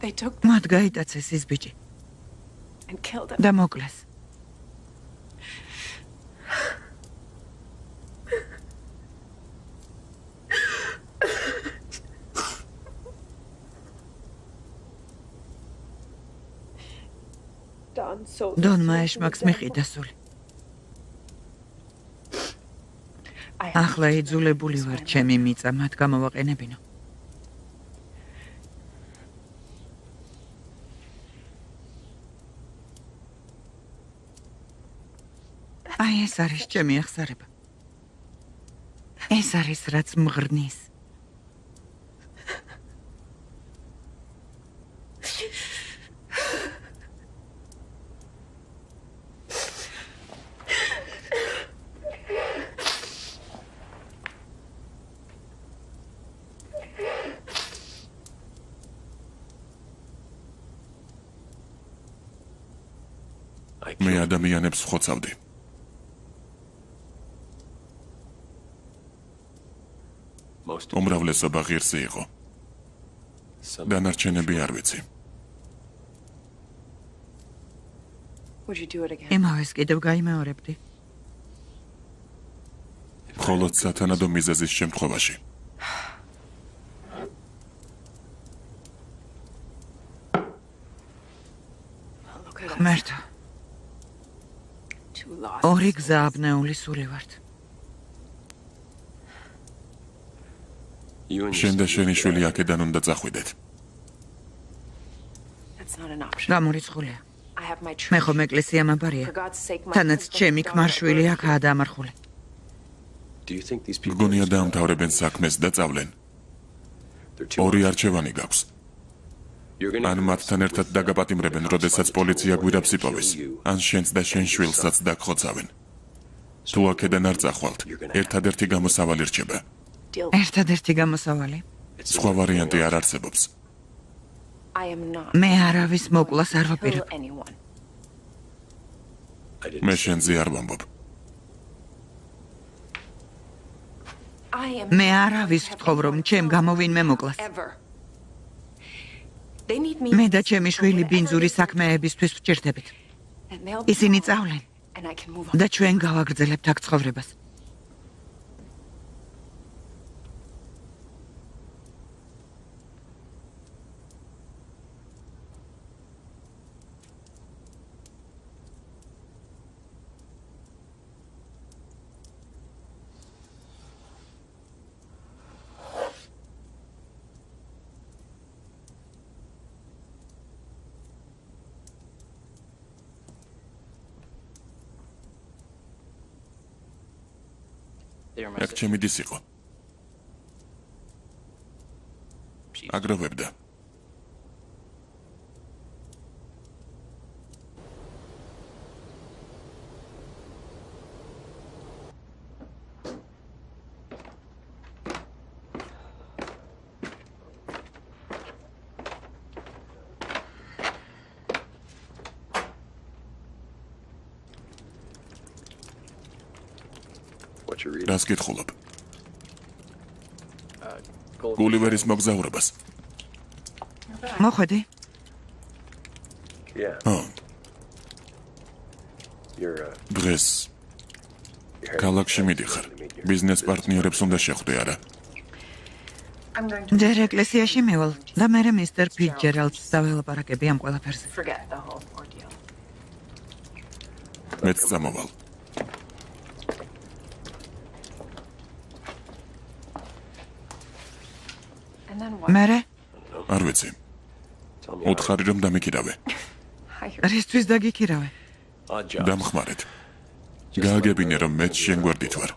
They took them მათ გაიტაცეს ის ბიჭი and killed him. და მოკლეს. Don so დონმა ეშმაკს მიყიდა სული. ახლა იძულებული ვარ ჩემი მიწა მათ გამოვაყენებინო. აი ეს არის ჩემი ახსარება. ეს არის რაც მღრნის. მე ადამიანებს ვხოცავდი. უმრავლესობა ღირსი იყო. დანარჩენები არ ვიცი. Would you do it again? იმავეს კიდევ გაიმეორებდი. მხოლოდ სათანადო მიზეზის შემთხვევაში. Look at us. მერტო, Two lost. ორი გზა აბნეული სული ვართ. შენ და შენი შვილი აქედან უნდა წახვიდეთ. That's not an option. გამორიცხულია. I have my მე church. ხომ ეკლესია მაბარია. For God's sake, my თანაც husband ჩემი and ქმარშვილი daughter აქაა დაამარხული. Do you think these people მგონია დაამთავრებენ საქმეს და წავლენ. they're too ორი არჩევანი გაქვს. You're gonna ან მათთან ერთად დაგაპატიმრებენ, როდესაც პოლიცია გვირაბს იპოვის, ან შენს და შენ შვილსაც დაგხოცავენ. თუ აქედან არ წახვალთ, ერთადერთი გამოსავალი რჩება. deal. ერთადერთი გამოსავალი. სხვა ვარიანტი არ არსებობს. I am not. მე არავის მოკლას არ Kill ვაპირებ. anyone. I didn't მე შენზე არ ვამბობ. I am. მე არავის ვთხოვ, რომ ჩემ გამო ვინმე მოკლას. Ever. They need me. მე და ჩემი შვილი ბინძური საქმეებისთვის ვჭირდებით. And they'll be ისინი gone, წავლენ and I can move on. და ჩვენ გავაგრძელებთ აქ ცხოვრებას. აქ ჩემი დის იყო. აგროვებდა. what you're reading. რას გითხულობ? გულივერის მოგზაურობას. მოხვედი? Yeah. Oh. You're დღეს ქალაქში მიდიხარ. ბიზნეს პარტნიორებს უნდა შეხვდე, არა? I'm going to ჯერ ეკლესიაში მივალ და მე მისტერ ფიცჯერალდს დაველაპარაკები ამ ყველაფერზე. forget the whole ordeal. მეც წამოვალ. And then what? მერე არ ვიცი. Tell me. უთხარი რომ დამიქირავე. რისთვის დაგიქირავე? Odd job. დამხმარეთ. გააგებინე რომ მეც შენ გვერდით ვარ.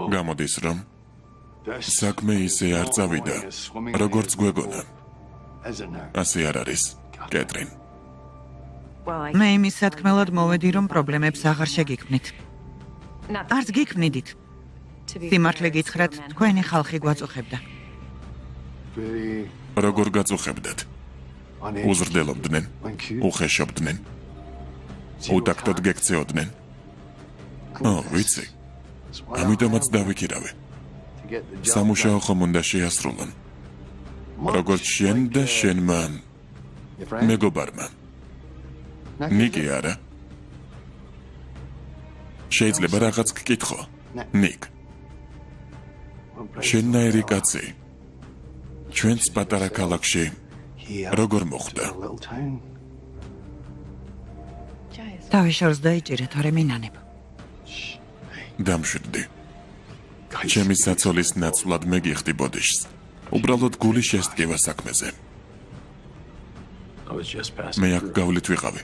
გამოდის რომ საქმე ისე არ წავიდა, როგორც გვეგონა. ასე არ არის, კეტრინ. მე იმის სათქმელად მოვედი, რომ პრობლემებს აღარ შეგიქმნით. არც გიქმნიდით. სიმართლე გითხრათ, თქვენი ხალხი გვაწუხებდა. როგორ გაწუხებდათ? უზრდელობდნენ, უხეშობდნენ, უდაქტოდ გექცეოდნენ. ვიცი. ამიტომაც დავიქირავე. სამუშაო ხომ უნდა შეასრულონ. როგორც შენ და შენმა მეგობარმა. ნიკი არა. შეიძლება რაღაც გკითხო. ნიკ. შენნაირი კაცი. ჩვენს პატარა ქალაქში როგორ მოხდა? თავის შორს დაიჭირე, თორე მინანებ. დამშვიდდი. ჩემი საცოლის ნაცვლად მეგიხდი ბოდიშს. უბრალოდ გული შესტკივა საქმეზე. I was just passing. მე აქ გავლით ვიყავი.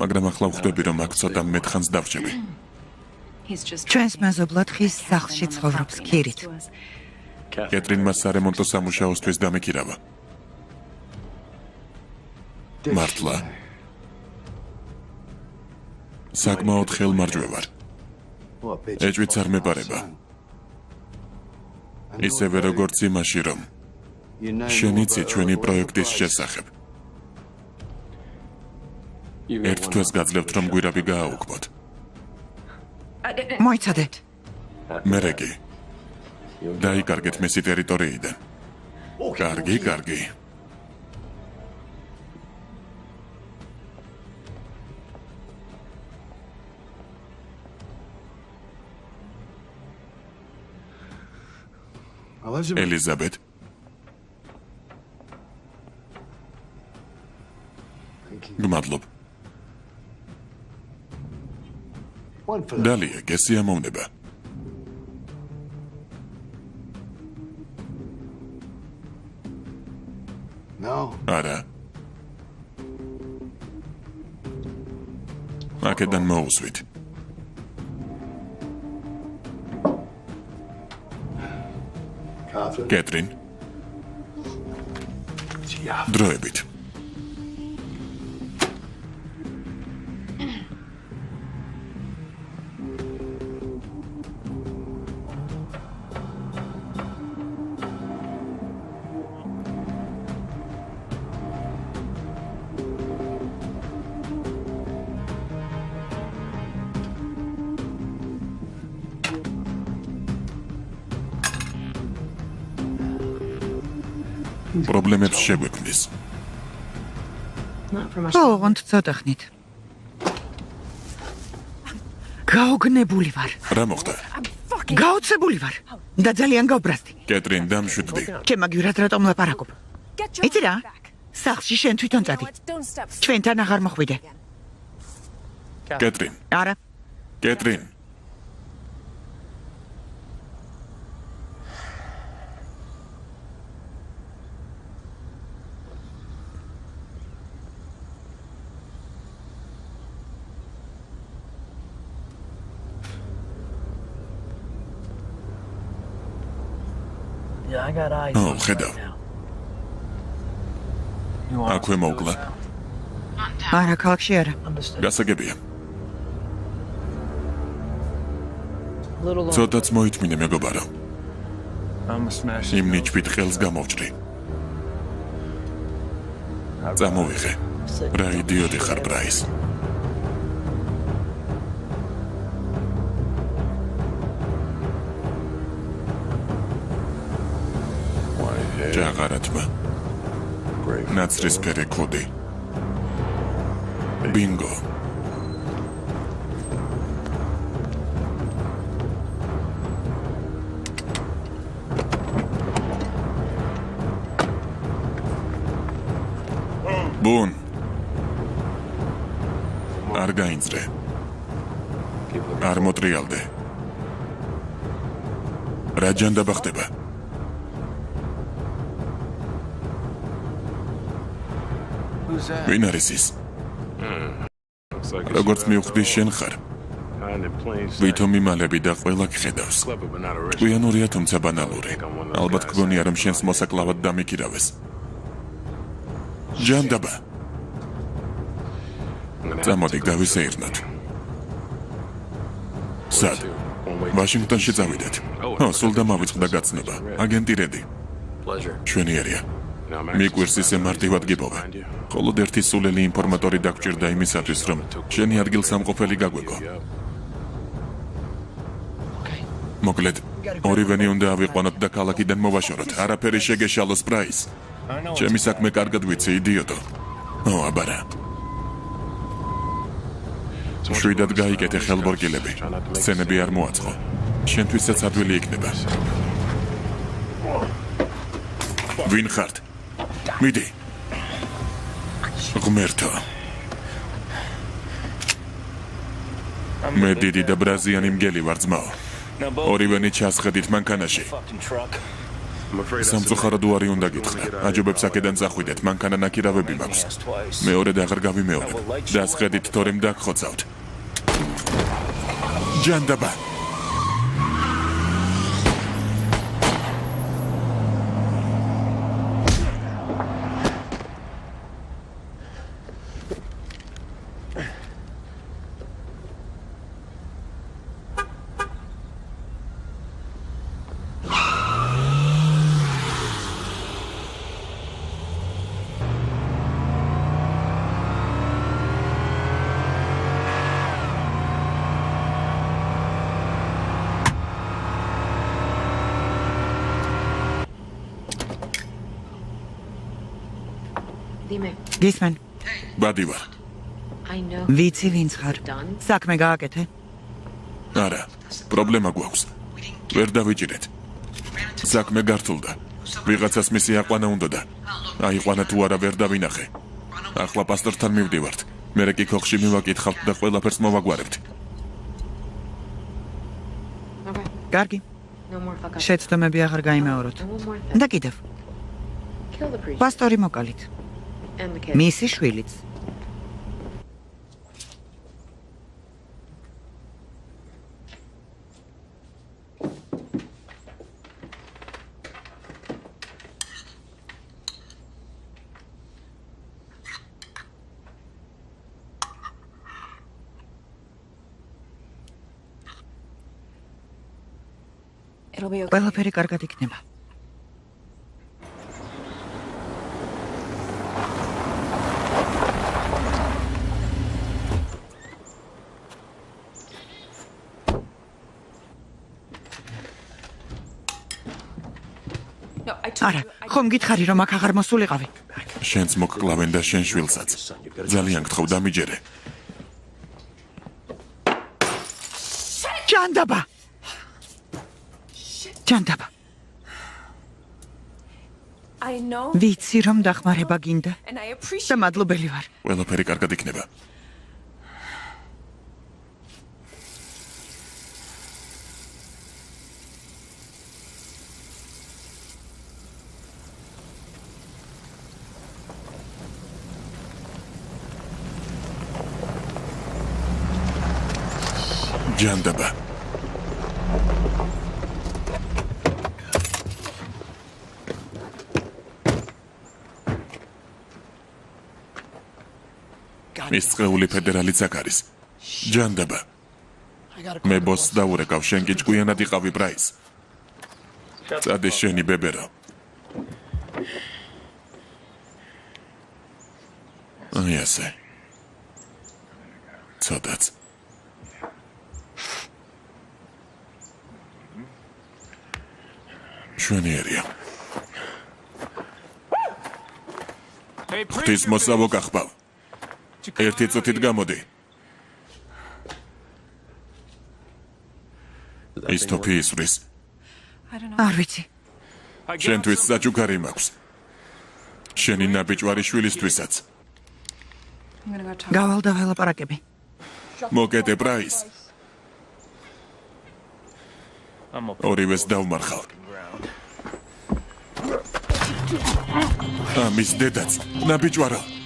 მაგრამ ახლა ვხვდები რომ აქ ცოტა მეთხანს დავრჩები. ჩვენს მეზობლად ხის სახლში ცხოვრობს ქირით. კეტრინმა სარემონტო სამუშაოსთვის დამიქირავა. მართლა. საკმაოდ ხელმარჯვე ვარ. ეჭვიც არ მეპარება. ისევე როგორც იმაში რომ შენ იცი ჩვენი პროექტის შესახებ. ერთ თვეს გაძლევთ რომ გვირაბი გააუქმოთ. მოიცადეთ. მერეგი. დაიკარგეთ მესი ტერიტორიიდან. კარგი. ელიზაბეთ. გმადლობ. დალია, გესი ამოვნება. არა. აქედან მოუსვით. კეტრინ. დროებით. პრობლემებს შეგვექმნის. ოღონდ ცოტა ხნით. გაოგნებული ვარ. რა მოხდა? გაოცებული ვარ. და ძალიან გავბრაზდი. კეტრინ, დამშვიდდი. ჩემ მაგივრად რატომ ლაპარაკობ? იცი რა? სახლში შენ თვითონ წადი. ჩვენთან აღარ მოხვიდე. კეტრინ. არა. კეტრინ. ხედავ. აქვე მოვკლა. არა, ქალაქში არა. გასაგებია. ცოტაც მოითმინე მეგობარო. იმ ნიჩბით ხელს გამოვჭრი. წამოვიღე. რა იდიოტი ხარ, ბრაის. ჯაღარათმა. ნაცრისფერი კოდი. ბინგო. ბუნ არ გაინძრე Keep looking. არ მოტრიალდე რა ჯანდაბა ხდება ვინ არის ის Looks like როგორც მივხვდი შენ ხარ hiding in plain sight. ვითომ იმალები და ყველა გხედავს Clever, but not original. ყვიანურია თუმცა ბანალური ალბათ გგონია რომ შენს მოსაკლავად დამიქირავეს ჯანდაბა I'm gonna have წამოდი to go გავისეირნოთ სად Won't wait. ვაშინგტონში წავიდეთ ო სულ დამავიწყდა გაცნობა აგენტი რედი Pleasure. ჩვენიერია Now, I'm actually მიკვირს ისე მარტივად გიპოვე behind you. მხოლოდ ერთი სულელი ინფორმატორი დაგჭირდა იმისათვის რომ შენი ადგილსამყოფელი გაგვეგო მოკლედ ორივენი უნდა ავიყვანოთ და ქალაქიდან მოვაშოროთ არაფერი შეგეშალოს პრაის ჩემი საქმე კარგად ვიცი იდიოტო ო აბარა შვიდად გაიკეთე ხელბორკილები სცენები არ მოაწყო შენთვისაც ადვილი იქნება ვინ ხართ მიდი ღმერთო მე დიდი და ბრაზიანი მგელი ვარ ძმაო ორივენი ჩასხედით მანქანაში I'm afraid I სამწუხაროდ უარი უნდა გითხრა აჯობებს აქედან წახვიდეთ მანქანა ნაკირავები მაქვს მეორე და აღარ გავიმეორებ დასხედით თორემ დაგხოცავთ ჯანდაბა Dime, გისმენ ბადი ვარ I know. ვიცი ვინც ხარ საქმე გააკეთე არა პრობლემა გვაქვს ვერ დავიჭირეთ საქმე გართულდა ვიღაცას მისი აყვანა უნდოდა აიყვანა თუ არა ვერ დავინახე ახლა პასტორთან მივდივართ მერე კი ქოხში მივაკითხავთ და ყველაფერს მოვაგვარებთ Okay, კარგი no more fuck up. შეცდომები აღარ გაიმეოროთ And one more thing. და კიდევ Kill the priest პასტორი მოკალით and the kid. მისი შვილიც It'll be okay. ყველაფერი კარგად იქნება No, I told არა you. ხომ გითხარი რომ აქ აღარ მოსულიყავი შენც მოგკლავენ და შენ შვილსაც ძალიან გთხოვ დამიჯერე ჯანდაბა ჯანდაბა I know ვიცი რომ დახმარება გინდა and I და appreciate მადლობელი ვარ ყველაფერი კარგად იქნება ჯანდაბა ის წეული ფედერალიც აქ არის ჯანდაბა მე ბოსს დაურეკავ შენ კი ჭკვიანად იყავი პრაის წადი შენი ბებერო აი ასე ცოტაც შვენიერია ღვთის მოსავო გახბავ ერთი წუთით გამოდი ის თოფი ისვრის არ ვიცი შენთვის საჩუქარი მაქვს შენი ნაბიჯვარი შვილისთვისაც I'm gonna go talk. გავალ და ველაპარაკები. მოკეტე პრაის. ორივეს დავმარხავ. ამის დედაც, ნაბიჯვარო.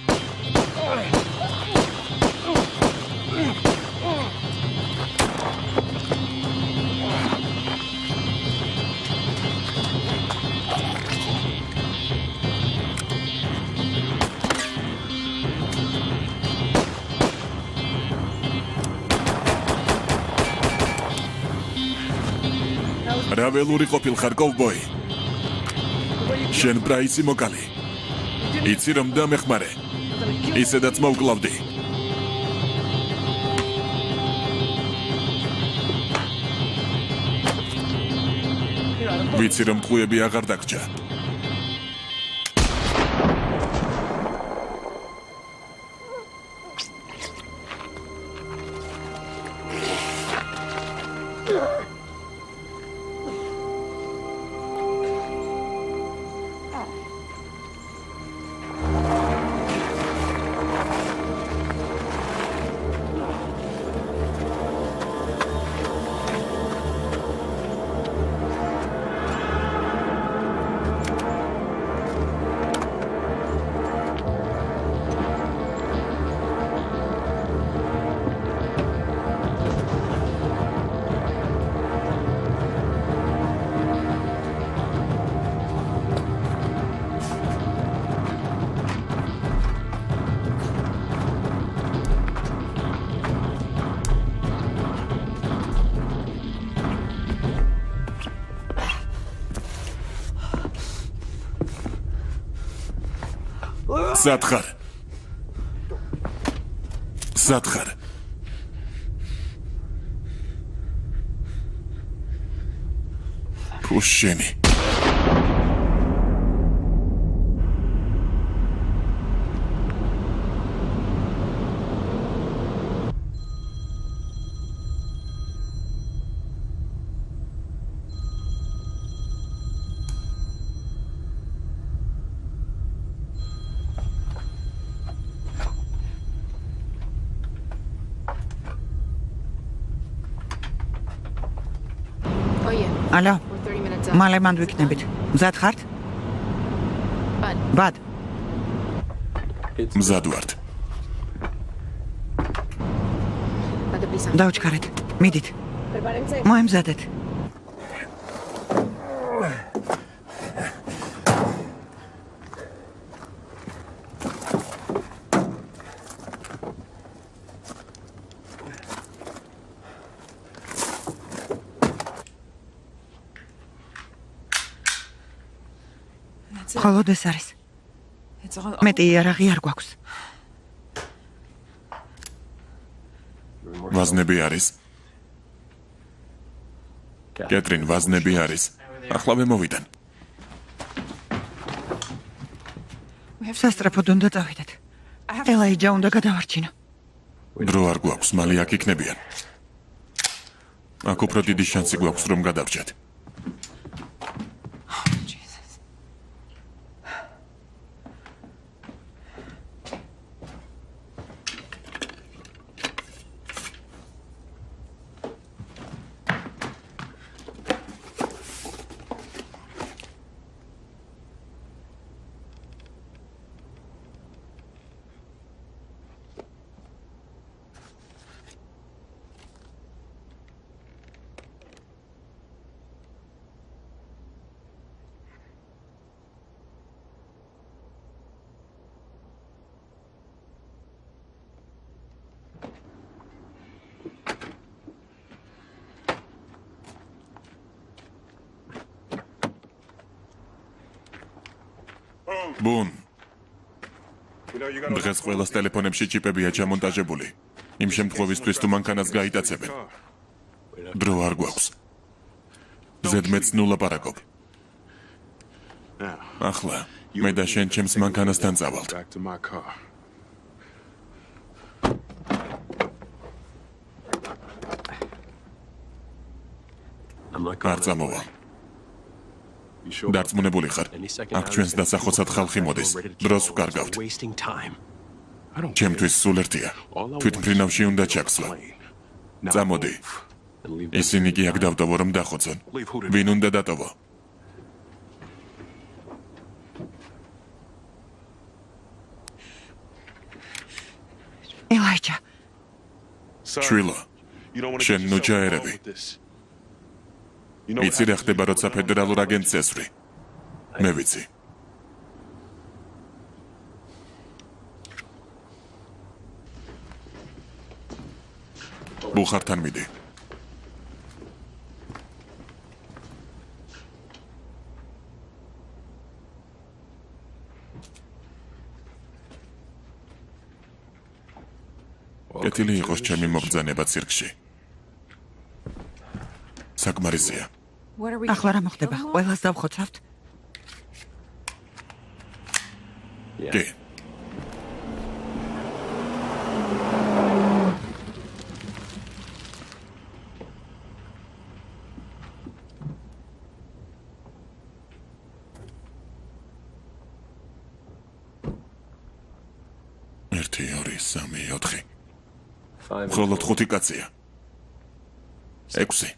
რაველური ყოფილხარ კოვბოი. შენ პრაისი მოკალი. იცი რომ დამეხმარე. ისედაც მოვკლავდი. ვიცი რომ ტყუები აღარ დაგჭა. Satkar. Satkar. Pusheni. Алло. We're 30 minutes up. მალე მანდ ვიქნებით. მზად ხართ? ბად. მზად ვართ. დავჩქარეთ. მიდით. მოემზადეთ. холод ეს არის. მეტი იარაღი არ გვაქვს. ვაზნები არის. კეტრინ, ვაზნები არის. ახლა მოვიდან. სასტრაფოდ უნდა წავიდეთ. ელაიჯა უნდა გადავარჩინო. დრო არ გვაქვს, მალე აქ იქნებიან. აქ უფრო დიდი შანსი გვაქვს რომ გადავრჩეთ. ბუნ. დღეს ყველას ტელეფონებში ჩიპებია ჩამონტაჟებული. იმ შემთხვევისთვის თუ მანქანას გაიტაცებენ. დრო არ გვაქვს. ზედმეტს ნუ ლაპარაკობ. ახლა მე და შენ ჩემს მანქანასთან წავალთ. არ წამოვალ. დარწმუნებული ხარ? აქ ჩვენს დასახოცად ხალხი მოდის. დროს ვკარგავთ. ჩემთვის სულ ერთია. თვითმფრინავში უნდა ჩაქსვა. წამოდი. ისინი კი აქ დავტოვო, რომ დახოცონ. ვინ უნდა დატოვო? ელაიჯა, შვილო, შენ ნუ ჩაერევი. იცი რა ხდება, როცა ფედერალურ აგენტს ესვრი? მე ვიცი. ბუხართან მიდი. კეთილი იყოს ჩემი მობრძანება ცირკში. საკმარისია. ახლა რა მოხდება? ყველას დავხოცავთ? კი. ერთი, ორი, სამი, ოთხი. მხოლოდ 5 კაცია. 6.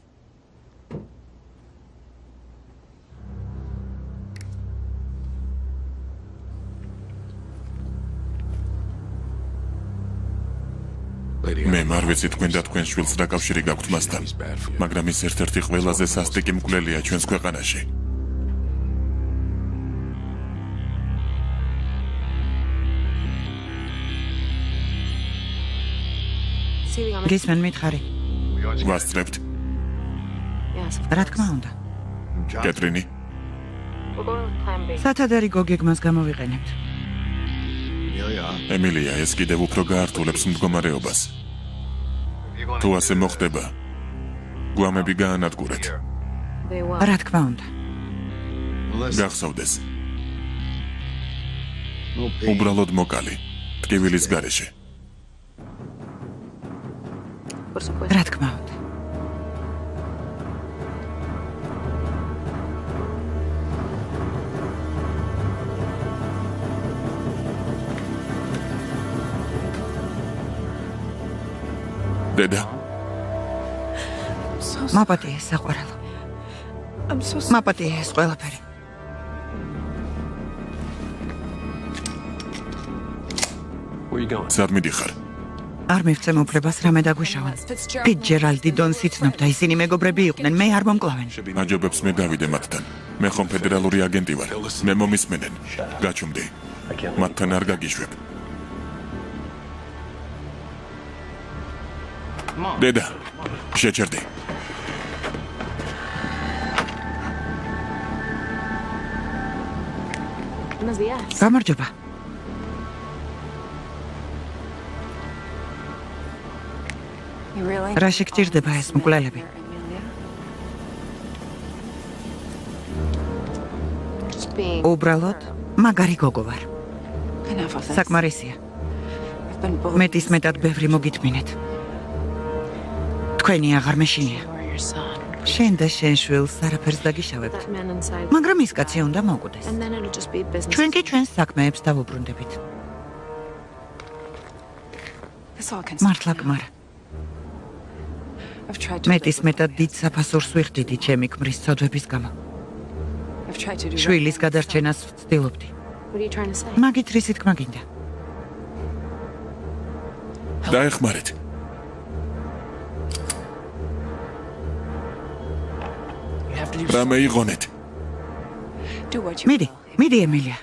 მე არ ვიცი თქვენ და თქვენ შვილს რა კავშირი გაქვთ მასთან, მაგრამ ის ერთ-ერთი ყველაზე სასტიკი მკვლელია ჩვენს ქვეყანაში. გისმენ მითხარი. ვასწრებთ. რა თქმა უნდა. კეტრინი, სათადარი გოგეგმას გამოვიყენებთ. ემილია, ეს კიდევ უფრო გაართულებს მდგომარეობას. თუ ასე მოხდება, გვამები გაანადგურეთ. რა თქმა უნდა. გახსოვდეს. უბრალოდ მოკალი, ტკივილის გარეშე. რა თქმა უნდა. დედა, მაპატია ეს საყვარელო. მაპატია ეს ყველაფერი. Where you going? სად მიდიხარ? არ მივცემ უფლებას რამე დაგვიშავან. ფიცჯერალდი დონს იცნობდა, ისინი მეგობრები იყვნენ, მე არ მომკლავენ. აჯობებს მე გავიდე მათთან. მე ხომ ფედერალური აგენტი ვარ. მე მომისმენენ. გაჩუმდი. მათთან არ გაგიშვებ. დედა, შეჭერდი. გამარჯობა. რა შეგჭირდება ეს მკვლელები? უბრალოდ მაგარი გოგო ვარ. საკმარისია. მეტის მეტად ბევრი მოგითმინეთ. თქვენი აღარ მეშინია. შენ და შენ შვილს არაფერს დაგიშავებთ. მაგრამ ის კაცი უნდა მოკვდეს. ჩვენ კი ჩვენს საქმეებს დავუბრუნდებით. მართლა კმარა. მეტის მეტად დიდ საფასურს ვიხდიდი ჩემი ქმრის ცოდვების გამო. შვილის გადარჩენას ვცდილობდი. მაგით რისი თქმა გინდა? დაეხმარეთ. რამე იღონეთ. მიდი ემილია.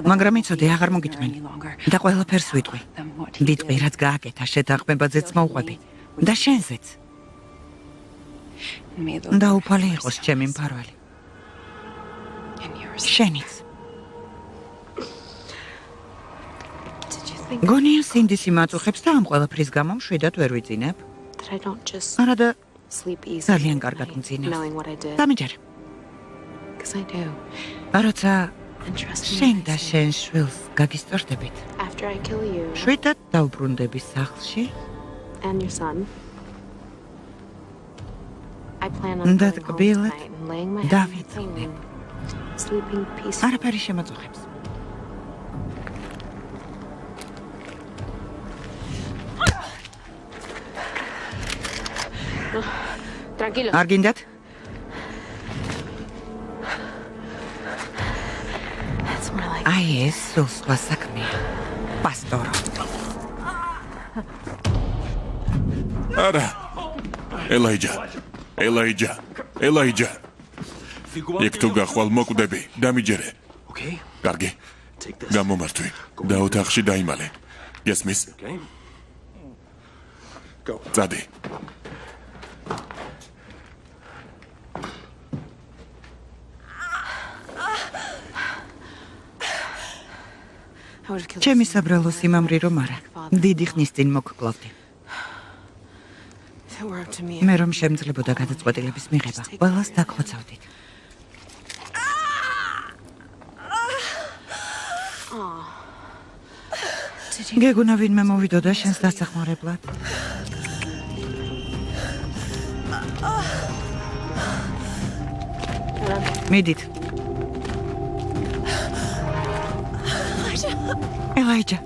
მაგრამ იცოდე აღარ მოგიტმენ. და ყველაფერს ვიტყვი. დიდყვი რაც გააკეთა შეთანხმებაზეც მოვყვები. და შენზეც. და უფალი იყოს ჩემი მფარველი. შენიც. გონია სინდისი მაწუხებს და ამ ყველაფრის გამო მშვიდად ვერ ვიძინებ. არა და ძალიან კარგად მძინავს. დამიჯერ. როცა შენ და შენ შვილს გაგისწორდებით. შვიდად დავბრუნდები სახლში. და ტკბილად დავიწყდებ. არაფერი შემაწუხებს. Tranquilo. არ გინდათ? That's more like. აი ეს სულ სხვა საქმეა. პასტორო. არა. ელაიჯა. იქ თუ გახვალ მოკვდები, დამიჯერე. Okay. კარგი. Take this. გამომართვი და ოთახში დაიმალე. გესმის? Okay. Go. წადი. I would have killed. ჩემი საბრალო სიმამრი რომ არა. დიდი ხნის წინ მოგკლავდი. If it were up to me. მე რომ შემძლებოდა გადაწყვეტილების მიღება, ყველას დაგხოცავდით. გეგონა ვინმე მოვიდოდა შენს დასახმარებლად? მიდით. ელაიჯა.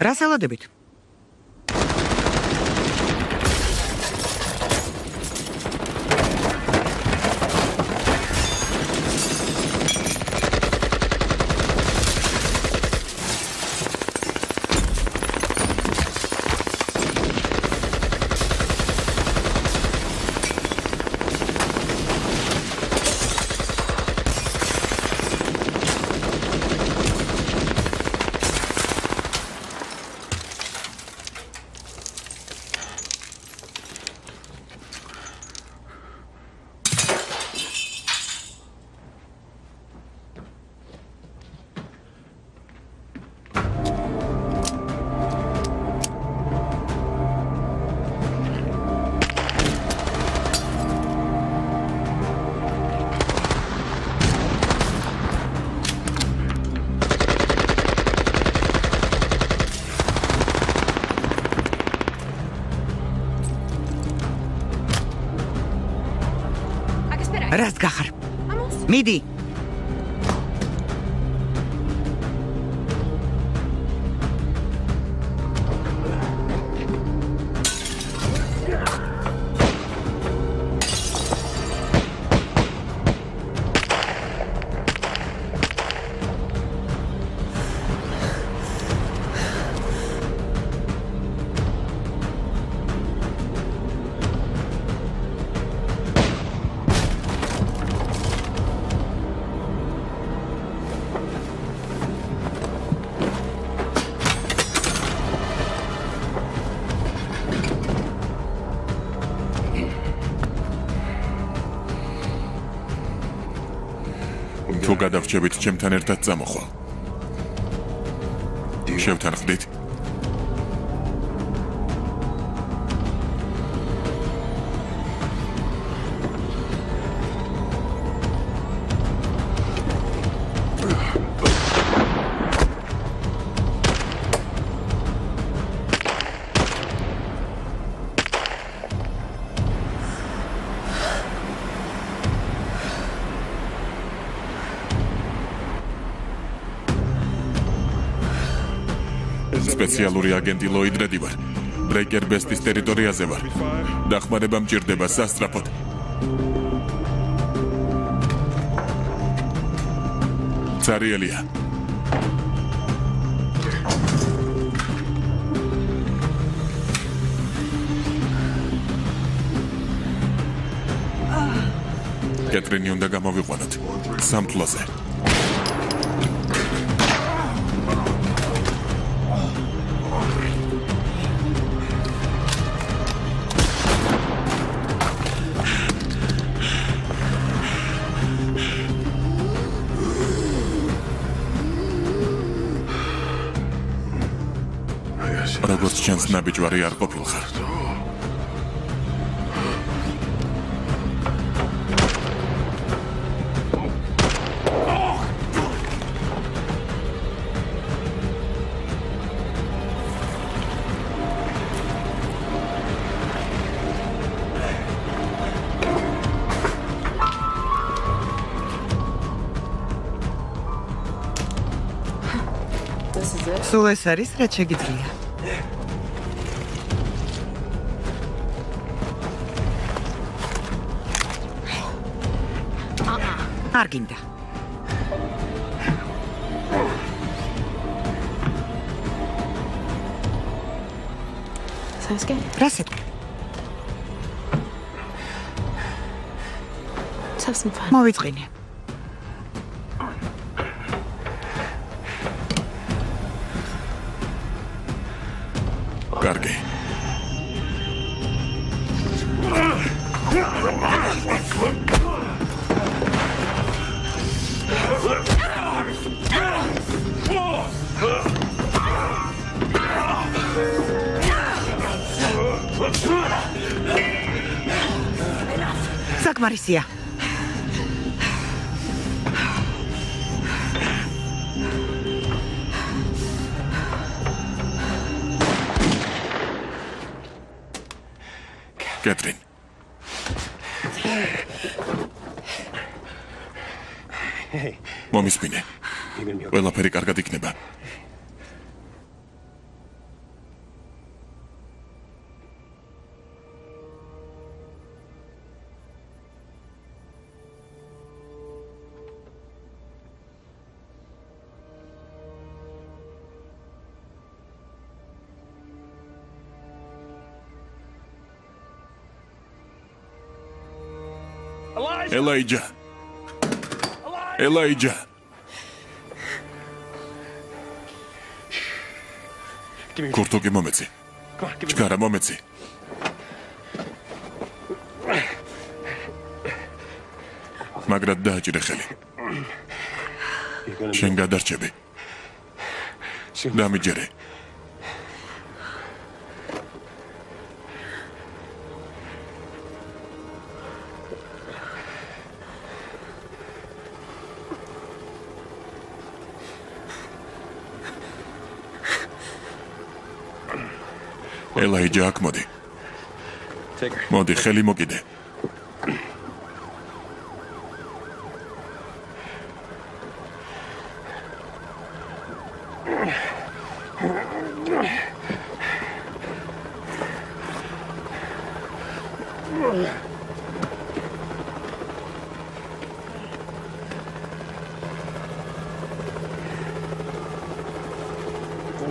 რას ელოდებით? რას გახარ? მიდი. თუ გადავრჩებით ჩემთან ერთად წამოხვალ. შევთანხმდით? სპეციალური აგენტი ლოიდ რედი ვარ. ბრეიკერ ბესტის ტერიტორიაზე ვარ. დახმარება მჭირდება სასწრაფოდ. ცარიელია. კეტრინი უნდა გამოვიყვანოთ სამთლოზე. როგორც ჩანს ნაბიჯვარი არ ყოფილხარ. სულ ეს არის, რაც შეგიძლია. არ გინდა. Sounds good. რა სიტყვა? Let's have some fun. მოვიწყინე. კარგი. საკმარისია. კეთრინ. მომისმინე. ყველაფერი კარგად იქნება. ელაიჯა. ელაიჯა. კურტოკი მომეცი. ჩქარა მომეცი. მაგრად დააჭირე ხელი. შენ გადარჩები. დამიჯერე. ელაიჯა აქ მოდი. მოდი ხელი მოკიდე.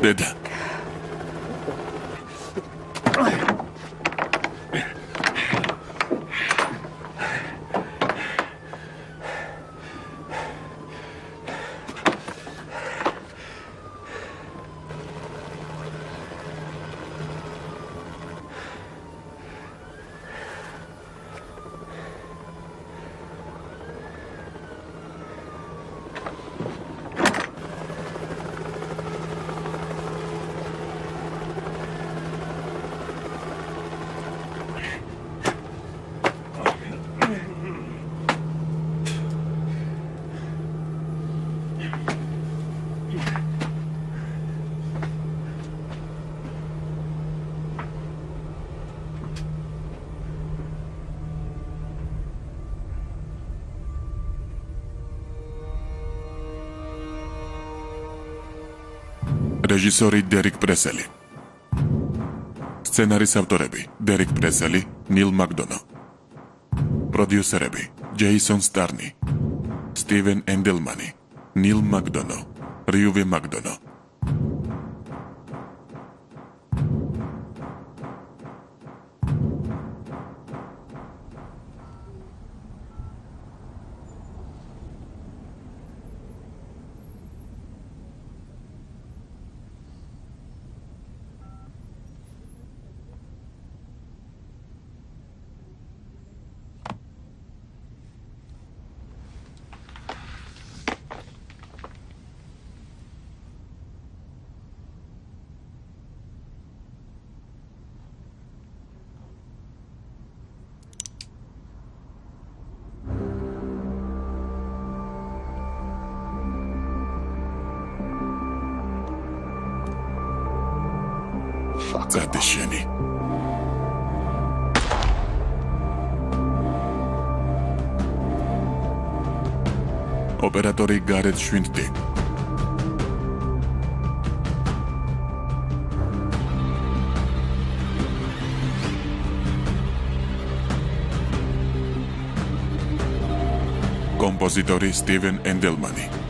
დედა. რეჟისორი დერიკ პრესელი. სცენარის ავტორები დერიკ პრესელი, ნილ მაკდონო. პროდიუსერები ჯეისონ სტარნი, სტივენ ენდელმანი, ნილ მაკდონო, რივე მაკდონო. Zadesheni. Operatori Gareth Schwindti. კომპოზიტორი სტივენ ენდელმანი.